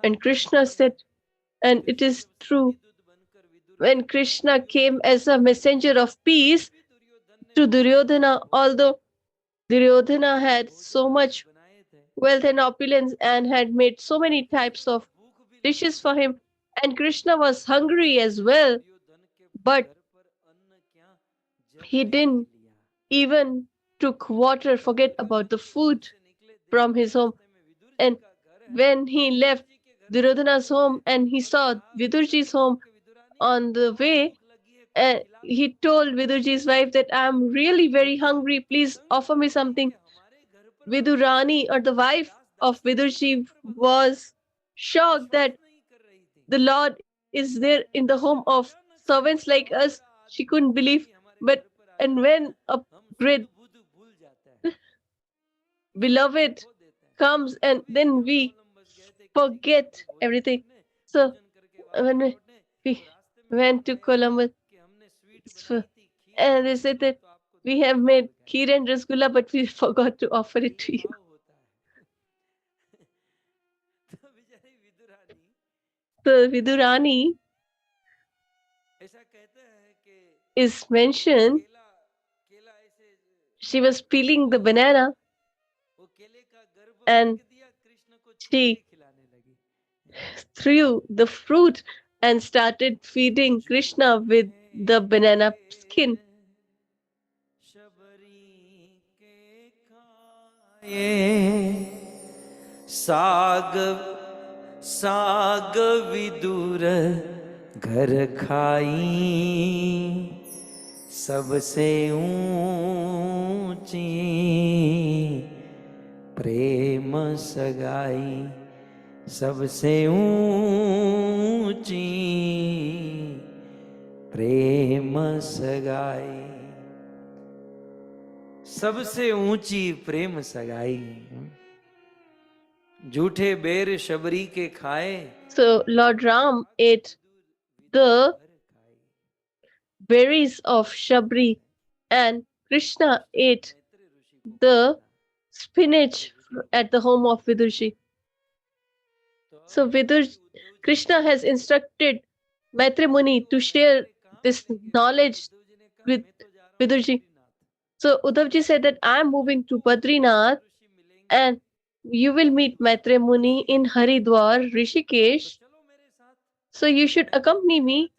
And Krishna said, and it is true, when Krishna came as a messenger of peace to Duryodhana, although Duryodhana had so much wealth and opulence and had made so many types of dishes for him, and Krishna was hungry as well, but he didn't even took water, forget about the food from his home. And when he left Duryodhana's home and he saw Vidurji's home on the way, he told Vidurji's wife that I'm really very hungry, please offer me something. Vidurani, or the wife of Vidurji, was shocked that the Lord is there in the home of servants like us. She couldn't believe. But and when a great beloved comes, and then we forget everything. So when we went to Columbus, and they said that we have made kheer and rasgulla, but we forgot to offer it to you. So Vidurani is mentioned. She was peeling the banana and she threw the fruit and started feeding Krishna with the banana skin. साग साग विदुर घर खाई सबसे ऊंची प्रेम सगाई सबसे ऊंची प्रेम सगाई सबसे ऊंची प्रेम सगाई झूठे बेर शबरी के खाए. So Lord Ram ate the berries of Shabri and Krishna ate the spinach at the home of Vidurji. So Krishna has instructed Maitri Muni to share this knowledge with Vidurji. So Uddhavji said that I am moving to Badrinath and you will meet Maitri Muni in Haridwar, Rishikesh. So you should accompany me.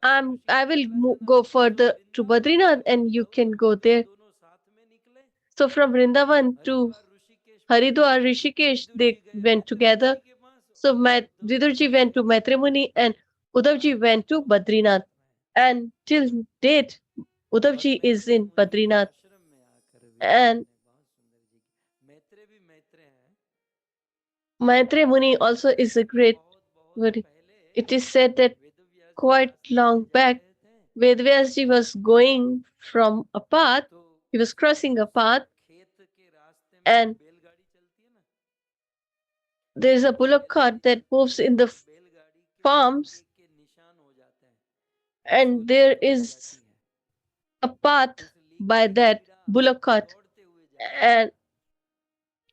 I will go further to Badrinath and you can go there. So from Vrindavan to Haridwar, Rishikesh, they went together. So Vidurji went to Maitri Muni and Uddhavji went to Badrinath. And till date, Uddhavji is in Badrinath. And Maitri Muni also is a great Muni. It is said that quite long back, Vedvyasji was going from a path, he was crossing a path, and there is a bullock cart that moves in the farms, and there is a path by that bullock cart, and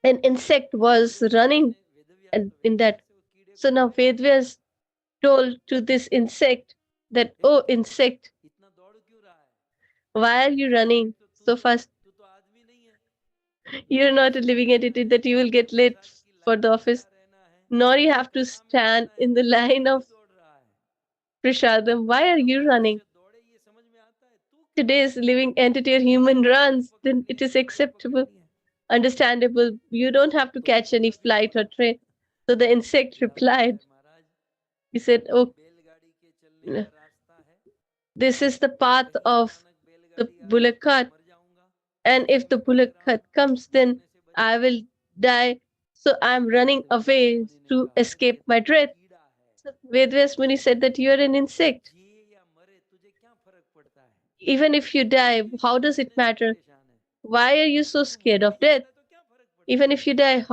an insect was running in that. So now Vedvyas told to this insect that, oh insect, why are you running so fast? You're not a living entity that you will get late for the office, nor you have to stand in the line of Prashadam. Why are you running? Today's living entity or human runs, then it is acceptable, understandable. You don't have to catch any flight or train. So the insect replied, he said, oh, this is the path of the bullock cart. And if the bullock cart comes, then I will die. So I'm running away to escape my death. So Vedvyas Muni said that you are an insect. Even if you die, how does it matter? Why are you so scared of death? Even if you die,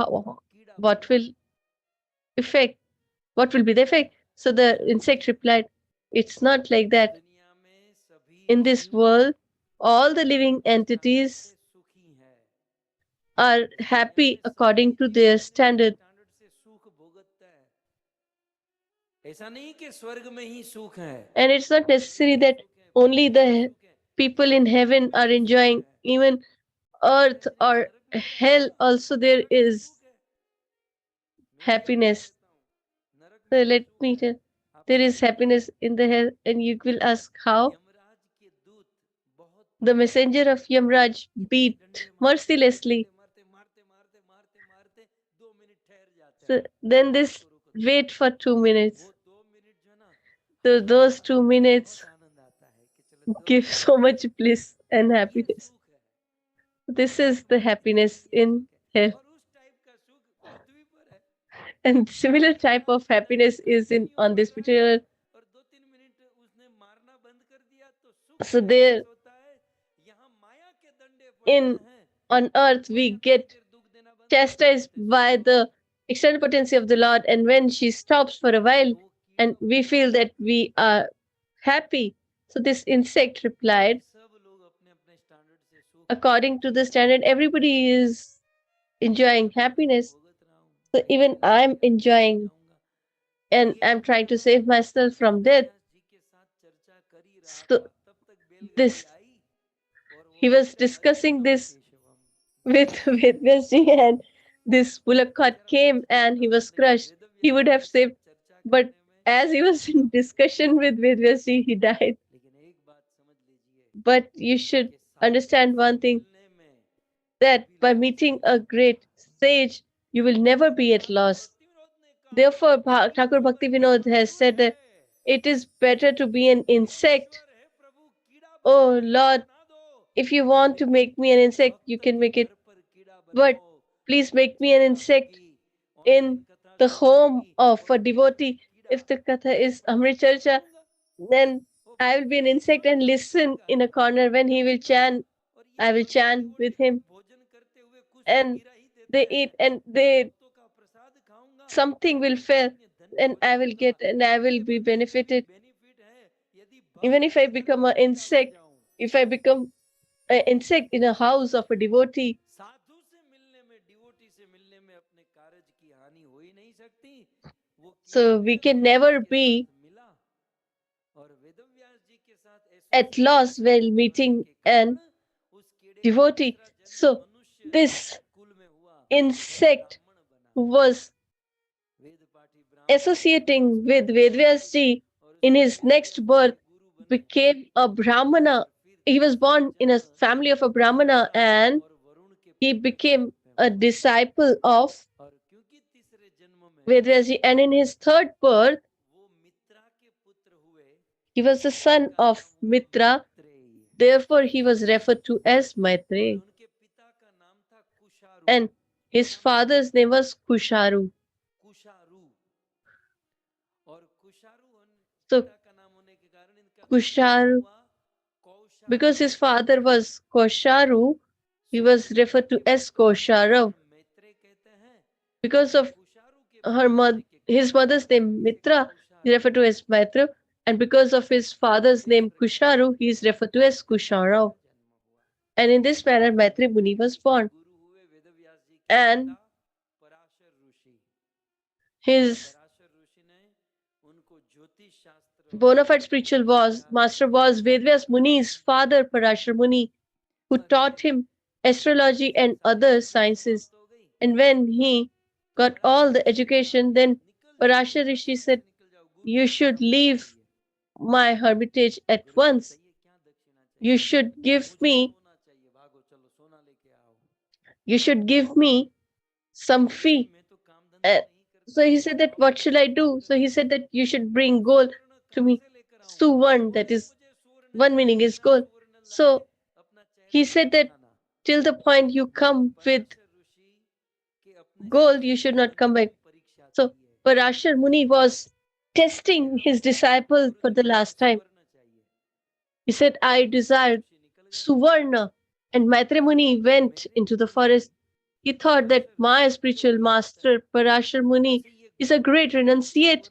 what will be the effect? So the insect replied, it's not like that. In this world, all the living entities are happy according to their standard. And it's not necessary that only the people in heaven are enjoying. Even earth or hell also there is happiness. So let me tell, there is happiness in the hell, and you will ask how? The messenger of Yamraj beat mercilessly. So then this wait for 2 minutes. So those 2 minutes give so much bliss and happiness. This is the happiness in hell. And similar type of happiness is on this material. So there on earth we get chastised by the external potency of the Lord, and when she stops for a while, and we feel that we are happy. So this insect replied, according to the standard, everybody is enjoying happiness. So even I'm enjoying, and I'm trying to save myself from death. So this, he was discussing this with Vesti, and this bullock cart came and he was crushed. He would have saved, but as he was in discussion with Vesti, he died. But you should understand one thing, that by meeting a great sage, you will never be at loss. Therefore, Thakur Bhakti Vinod has said that it is better to be an insect. Oh Lord, if you want to make me an insect, you can make it. But please make me an insect in the home of a devotee. If the Katha is Amrit Charcha, then I will be an insect and listen in a corner when he will chant. I will chant with him, and they eat and they something will fail, and I will get and I will be benefited. Even if I become an insect, if I become an insect in a house of a devotee, so we can never be at loss while meeting an devotee. So this insect who was associating with Vedvyas ji in his next birth became a Brahmana. He was born in a family of a Brahmana, and he became a disciple of Vedvyas ji. And in his third birth, he was the son of Mitra. Therefore, he was referred to as Maitreya. And his father's name was Kusharu. So, Kusharu, because his father was Kosharu, he was referred to as Kosharav. Because of his mother's name Mitra, he is referred to as Maitra, and because of his father's name Kusharu, he is referred to as Kusharav. And in this manner, Maitri Muni was born. And his bona fide spiritual master was Vedvyas Muni's father, Parashar Muni, who taught him astrology and other sciences. And when he got all the education, then Parashar Rishi said, "You should leave my hermitage at once. You should give me some fee." So he said that, "What shall I do?" So he said that you should bring gold to me. Suvarn, that is, one meaning is gold. So he said that till the point you come with gold, you should not come back. So Parashar Muni was testing his disciple for the last time. He said, "I desired Suvarna." And Maitreya Muni went into the forest. He thought that my spiritual master, Parashar Muni, is a great renunciate.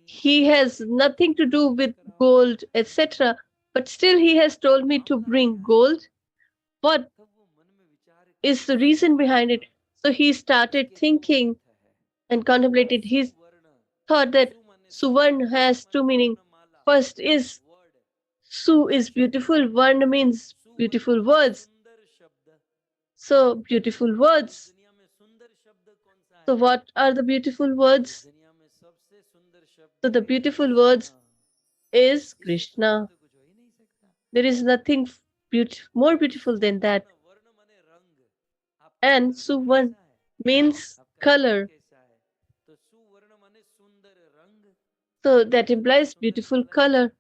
He has nothing to do with gold, etc. But still, he has told me to bring gold. What is the reason behind it? So he started thinking and contemplated. He thought that Suvarna has two meanings. First is Su is beautiful, Varna means beautiful words. So, beautiful words. So, what are the beautiful words? So, the beautiful words is Krishna. There is nothing more beautiful than that. And Suvarna means color. So, that implies beautiful color.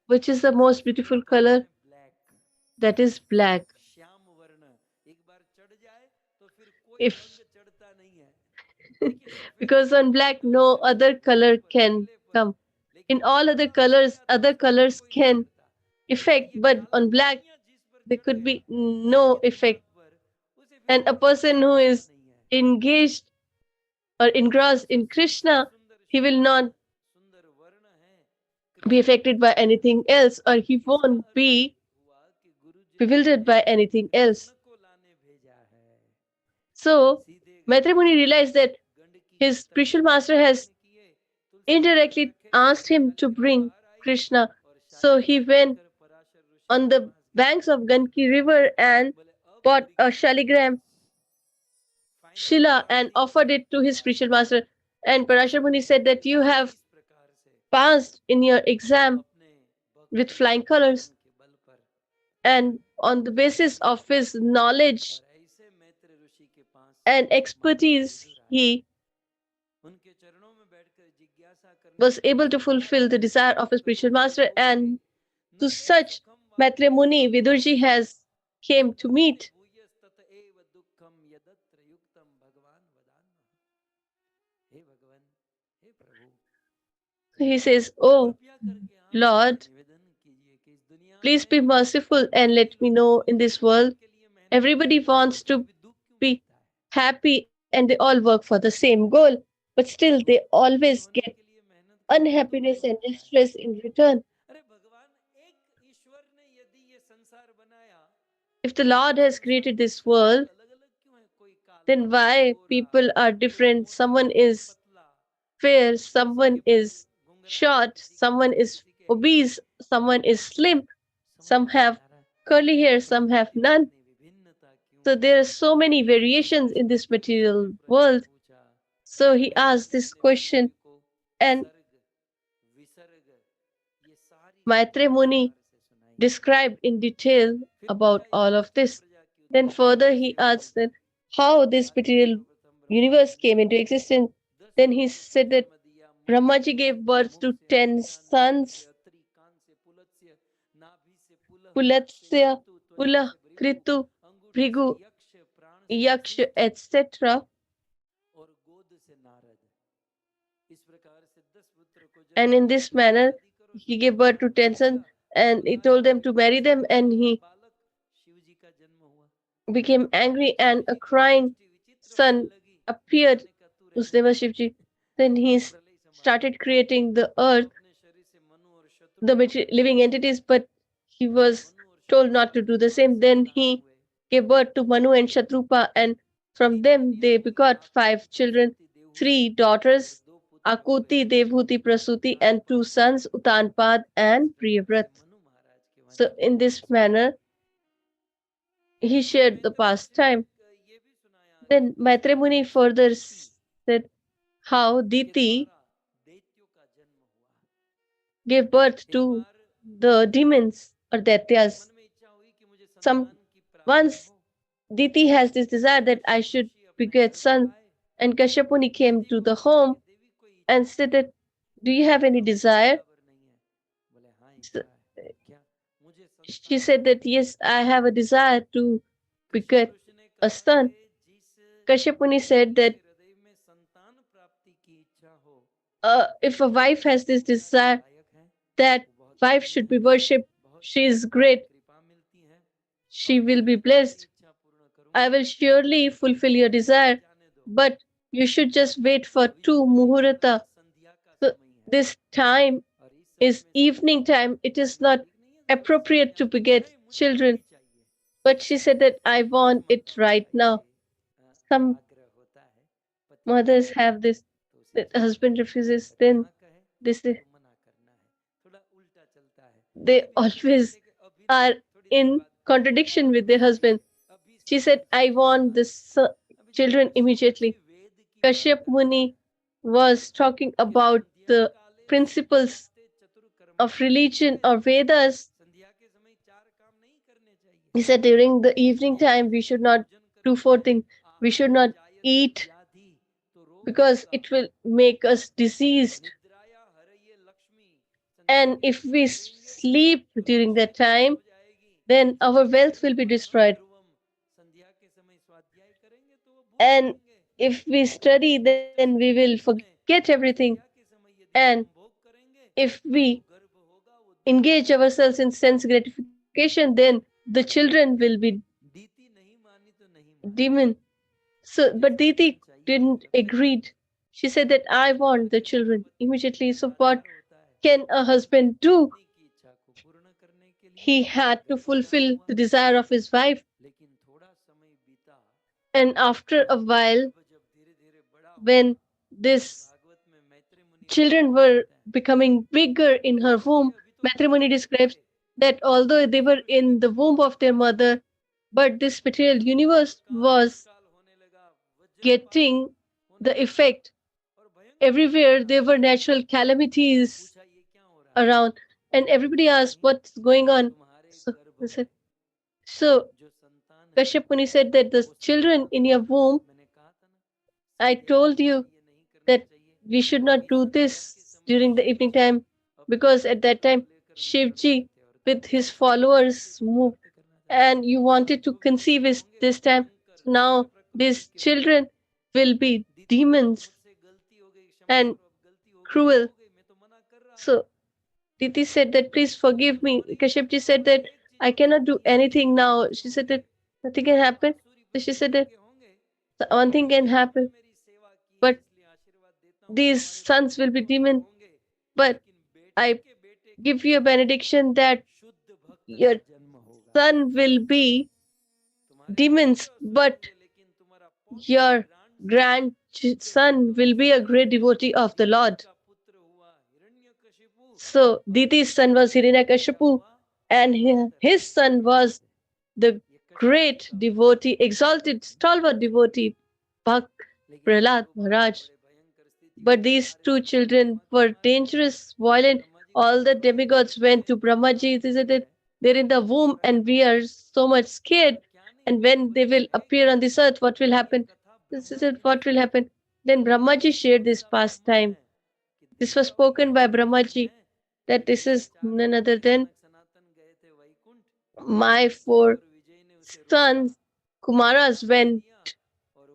Which is the most beautiful color? That is black. If because on black no other color can come. In all other colors can effect, but on black there could be no effect. And a person who is engaged or engrossed in Krishna, he will not be affected by anything else, or he won't be bewildered by anything else. So Maitreya Muni realized that his spiritual master has indirectly asked him to bring Krishna. So he went on the banks of Ganki river and bought a shaligram Shila and offered it to his spiritual master. And Parashar Muni said that you have passed in your exam with flying colors. And on the basis of his knowledge and expertise, he was able to fulfill the desire of his spiritual master. And to such Maitreya Muni, Vidurji has came to meet. He says, "Oh Lord, please be merciful and let me know in this world. Everybody wants to be happy and they all work for the same goal, but still they always get unhappiness and distress in return. If the Lord has created this world, then why people are different? Someone is fair, someone is short, someone is obese, someone is slim, some have curly hair, some have none. So there are so many variations in this material world." So he asked this question, and Maitreya Muni described in detail about all of this. Then further he asked that how this material universe came into existence. Then he said that Brahmaji gave birth to 10 sons, Pulatsya, Pula, Kritu, Bhrigu, Yaksha, etc. And in this manner, he gave birth to 10 sons and he told them to marry them, and he became angry and a crying son appeared, whose name was Shivji. Then he started creating the earth, the living entities, but he was told not to do the same. Then he gave birth to Manu and Shatrupa, and from them they begot 5 children, 3 daughters, Akuti, Devhuti, Prasuti, and 2 sons, Utanpad and Priyavrat. So in this manner, he shared the pastime. Then Maitreya Muni further said how Diti gave birth to the demons or Daityas. Once Diti has this desire that I should beget son, and Kashyap Muni came to the home and said that, "Do you have any desire?" So, she said that, "Yes, I have a desire to beget a son." Kashyap Muni said that if a wife has this desire, that wife should be worshipped. She is great. She will be blessed. I will surely fulfill your desire, but you should just wait for 2 muhurata. So this time is evening time. It is not appropriate to beget children. But she said that I want it right now. Some mothers have this, that the husband refuses, then they say they always are in contradiction with their husband. She said, I want the children immediately. Kashyap Muni was talking about the principles of religion or Vedas. He said during the evening time we should not do 4 things. We should not eat because it will make us diseased. And if we sleep during that time, then our wealth will be destroyed. And if we study, then we will forget everything. And if we engage ourselves in sense gratification, then the children will be demon. So, but Diti didn't agree. She said that I want the children immediately. So, what can a husband do? He had to fulfill the desire of his wife. And after a while, when these children were becoming bigger in her womb, matrimony describes that although they were in the womb of their mother, but this material universe was getting the effect. Everywhere there were natural calamities around, and everybody asked, "What's going on?" So, they said, so Kashyap Muni said that the children in your womb, I told you that we should not do this during the evening time because at that time Shivji with his followers moved and you wanted to conceive is this time. So now these children will be demons and cruel. So Diti said that please forgive me. Kashyapji said that I cannot do anything now. She said that nothing can happen. So she said that one thing can happen, but these sons will be demon. But I give you a benediction that your son will be demons, but your grandson will be a great devotee of the Lord. So Diti's son was Hiranyakashipu, and his son was the great devotee, exalted, stalwart devotee, Bhakt Prahlad Maharaj. But these two children were dangerous, violent. All the demigods went to Brahmaji. They said that they're in the womb and we are so much scared. And when they will appear on this earth, what will happen? This is it, what will happen? Then Brahmaji shared this pastime. This was spoken by Brahmaji that this is none other than my four sons, Kumaras, went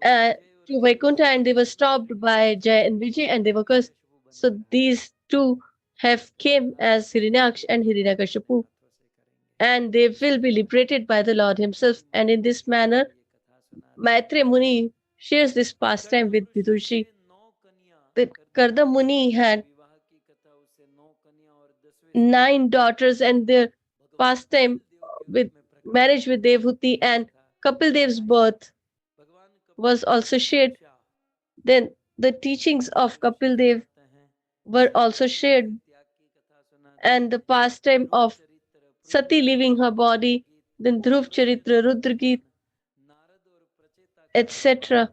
to Vaikuntha and they were stopped by Jay and Vijay and they were cursed. So these two have came as Hiranyaksh and Hiranyakashipu and they will be liberated by the Lord himself. And in this manner, Maitreya Muni shares this pastime with Vidurji. That Karda Muni had 9 daughters and their pastime with marriage with Devhuti and Kapil Dev's birth was also shared. Then the teachings of Kapil Dev were also shared, and the pastime of Sati leaving her body, then Dhruv Charitra, Rudragit, etc.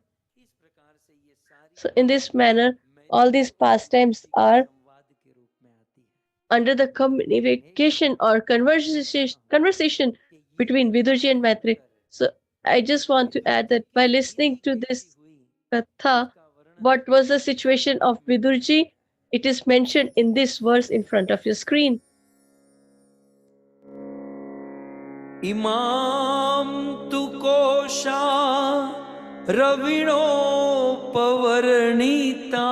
So, in this manner, all these pastimes are under the communication or conversation between Vidurji and Maitreya. So, I just want to add that by listening to this Katha, what was the situation of Vidurji? It is mentioned in this verse in front of your screen. Imam tu kosha ravino pavarnita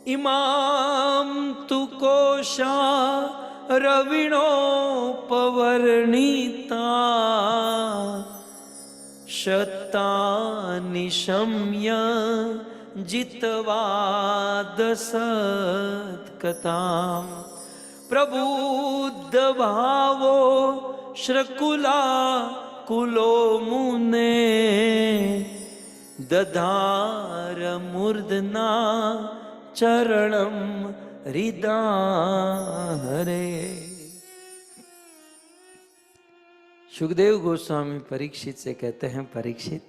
Imam tu kosha ravino pavarnita Shatani shamya jitva dasat katam प्रबुद्ध भावो श्रकुला कुलो मुने दधार मूर्धना चरणम हृदय सुखदेव गोस्वामी परीक्षित से कहते हैं, परीक्षित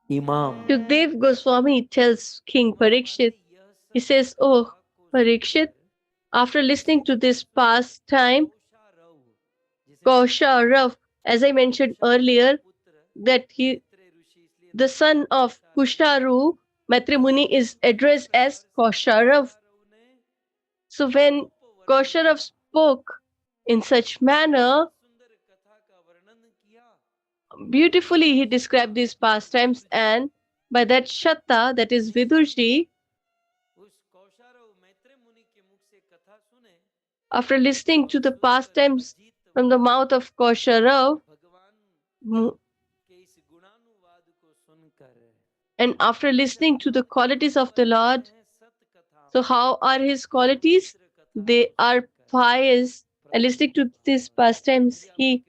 इमाम. Shukdev Goswami tells King Parikshit, he says, "Oh, Parikshit, after listening to this pastime, Kausharav, as I mentioned earlier, that the son of Kusharu, Maitreya Muni, is addressed as Kausharav. So when Kausharav spoke in such manner, beautifully he described these pastimes, and by that Shatta, that is Vidurji, after listening to the pastimes from the mouth of Kausharav, And after listening to the qualities of the Lord, so how are his qualities? They are pious. And listening to these pastimes, he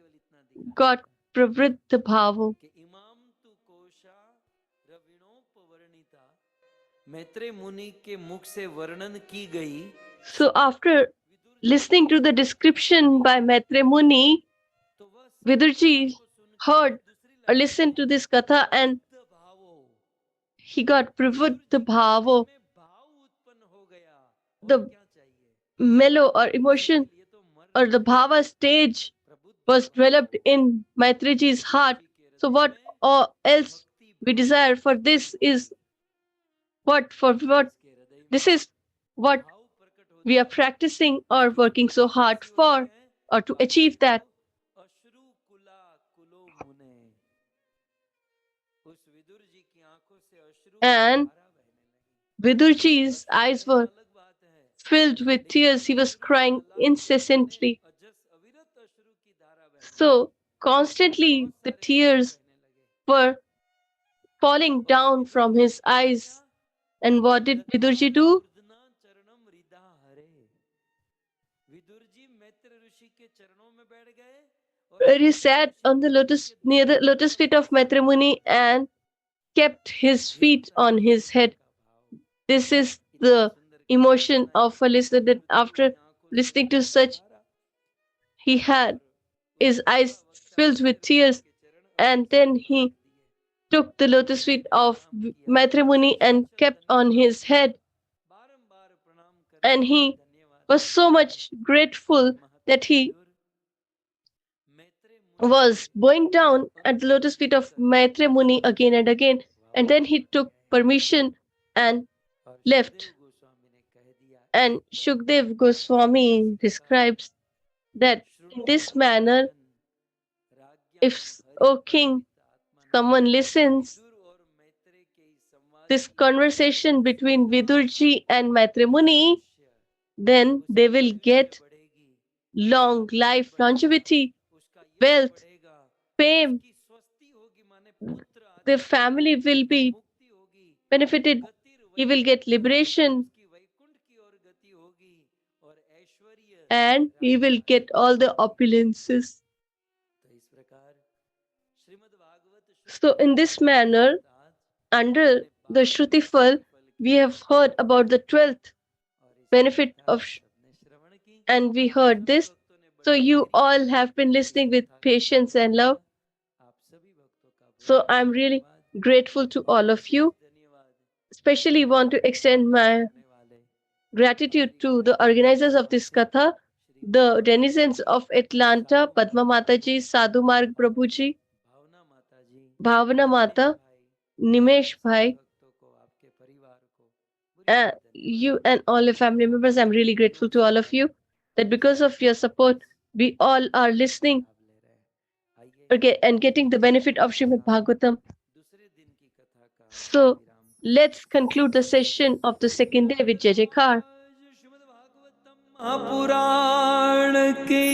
got pravritta bhavo. Maitreya मुनि के मुख से वर्णन की गई. So after listening to the description by Maitre Muni, Vidurji heard or listened to this katha and he got pravritta bhavo. The mellow or emotion or the bhava stage was developed in Maitriji's heart. So what else we desire for this is what this is what we are practicing or working so hard for or to achieve that. And Vidurji's eyes were filled with tears. He was crying incessantly. So constantly the tears were falling down from his eyes. And what did Vidurji do? He sat on the lotus near the lotus feet of Maitre Muni and kept his feet on his head. This is the emotion of a listener that after listening to such, he had his eyes filled with tears, and then he took the lotus feet of Maitre Muni and kept on his head. And he was so much grateful that he was bowing down at the lotus feet of Maitre Muni again and again. And then he took permission and left. And Shukdev Goswami describes that in this manner, if, O king, someone listens this conversation between Vidurji and Maitre Muni, then they will get long life, longevity, wealth, fame. The family will be benefited. He will get liberation and he will get all the opulences. So in this manner, under the Shrutifal, we have heard about the 12th benefit of and we heard this. So you all have been listening with patience and love. So I'm really grateful to all of you. Especially want to extend my gratitude to the organizers of this katha, the denizens of Atlanta, Padma Mataji, Sadhu Marg Prabhuji, Bhavana Mata, Nimesh Bhai, you and all your family members. I'm really grateful to all of you that because of your support, we all are listening and getting the benefit of Srimad Bhagavatam. So let's conclude the session of the second day with Jai Jaikar. पुराण की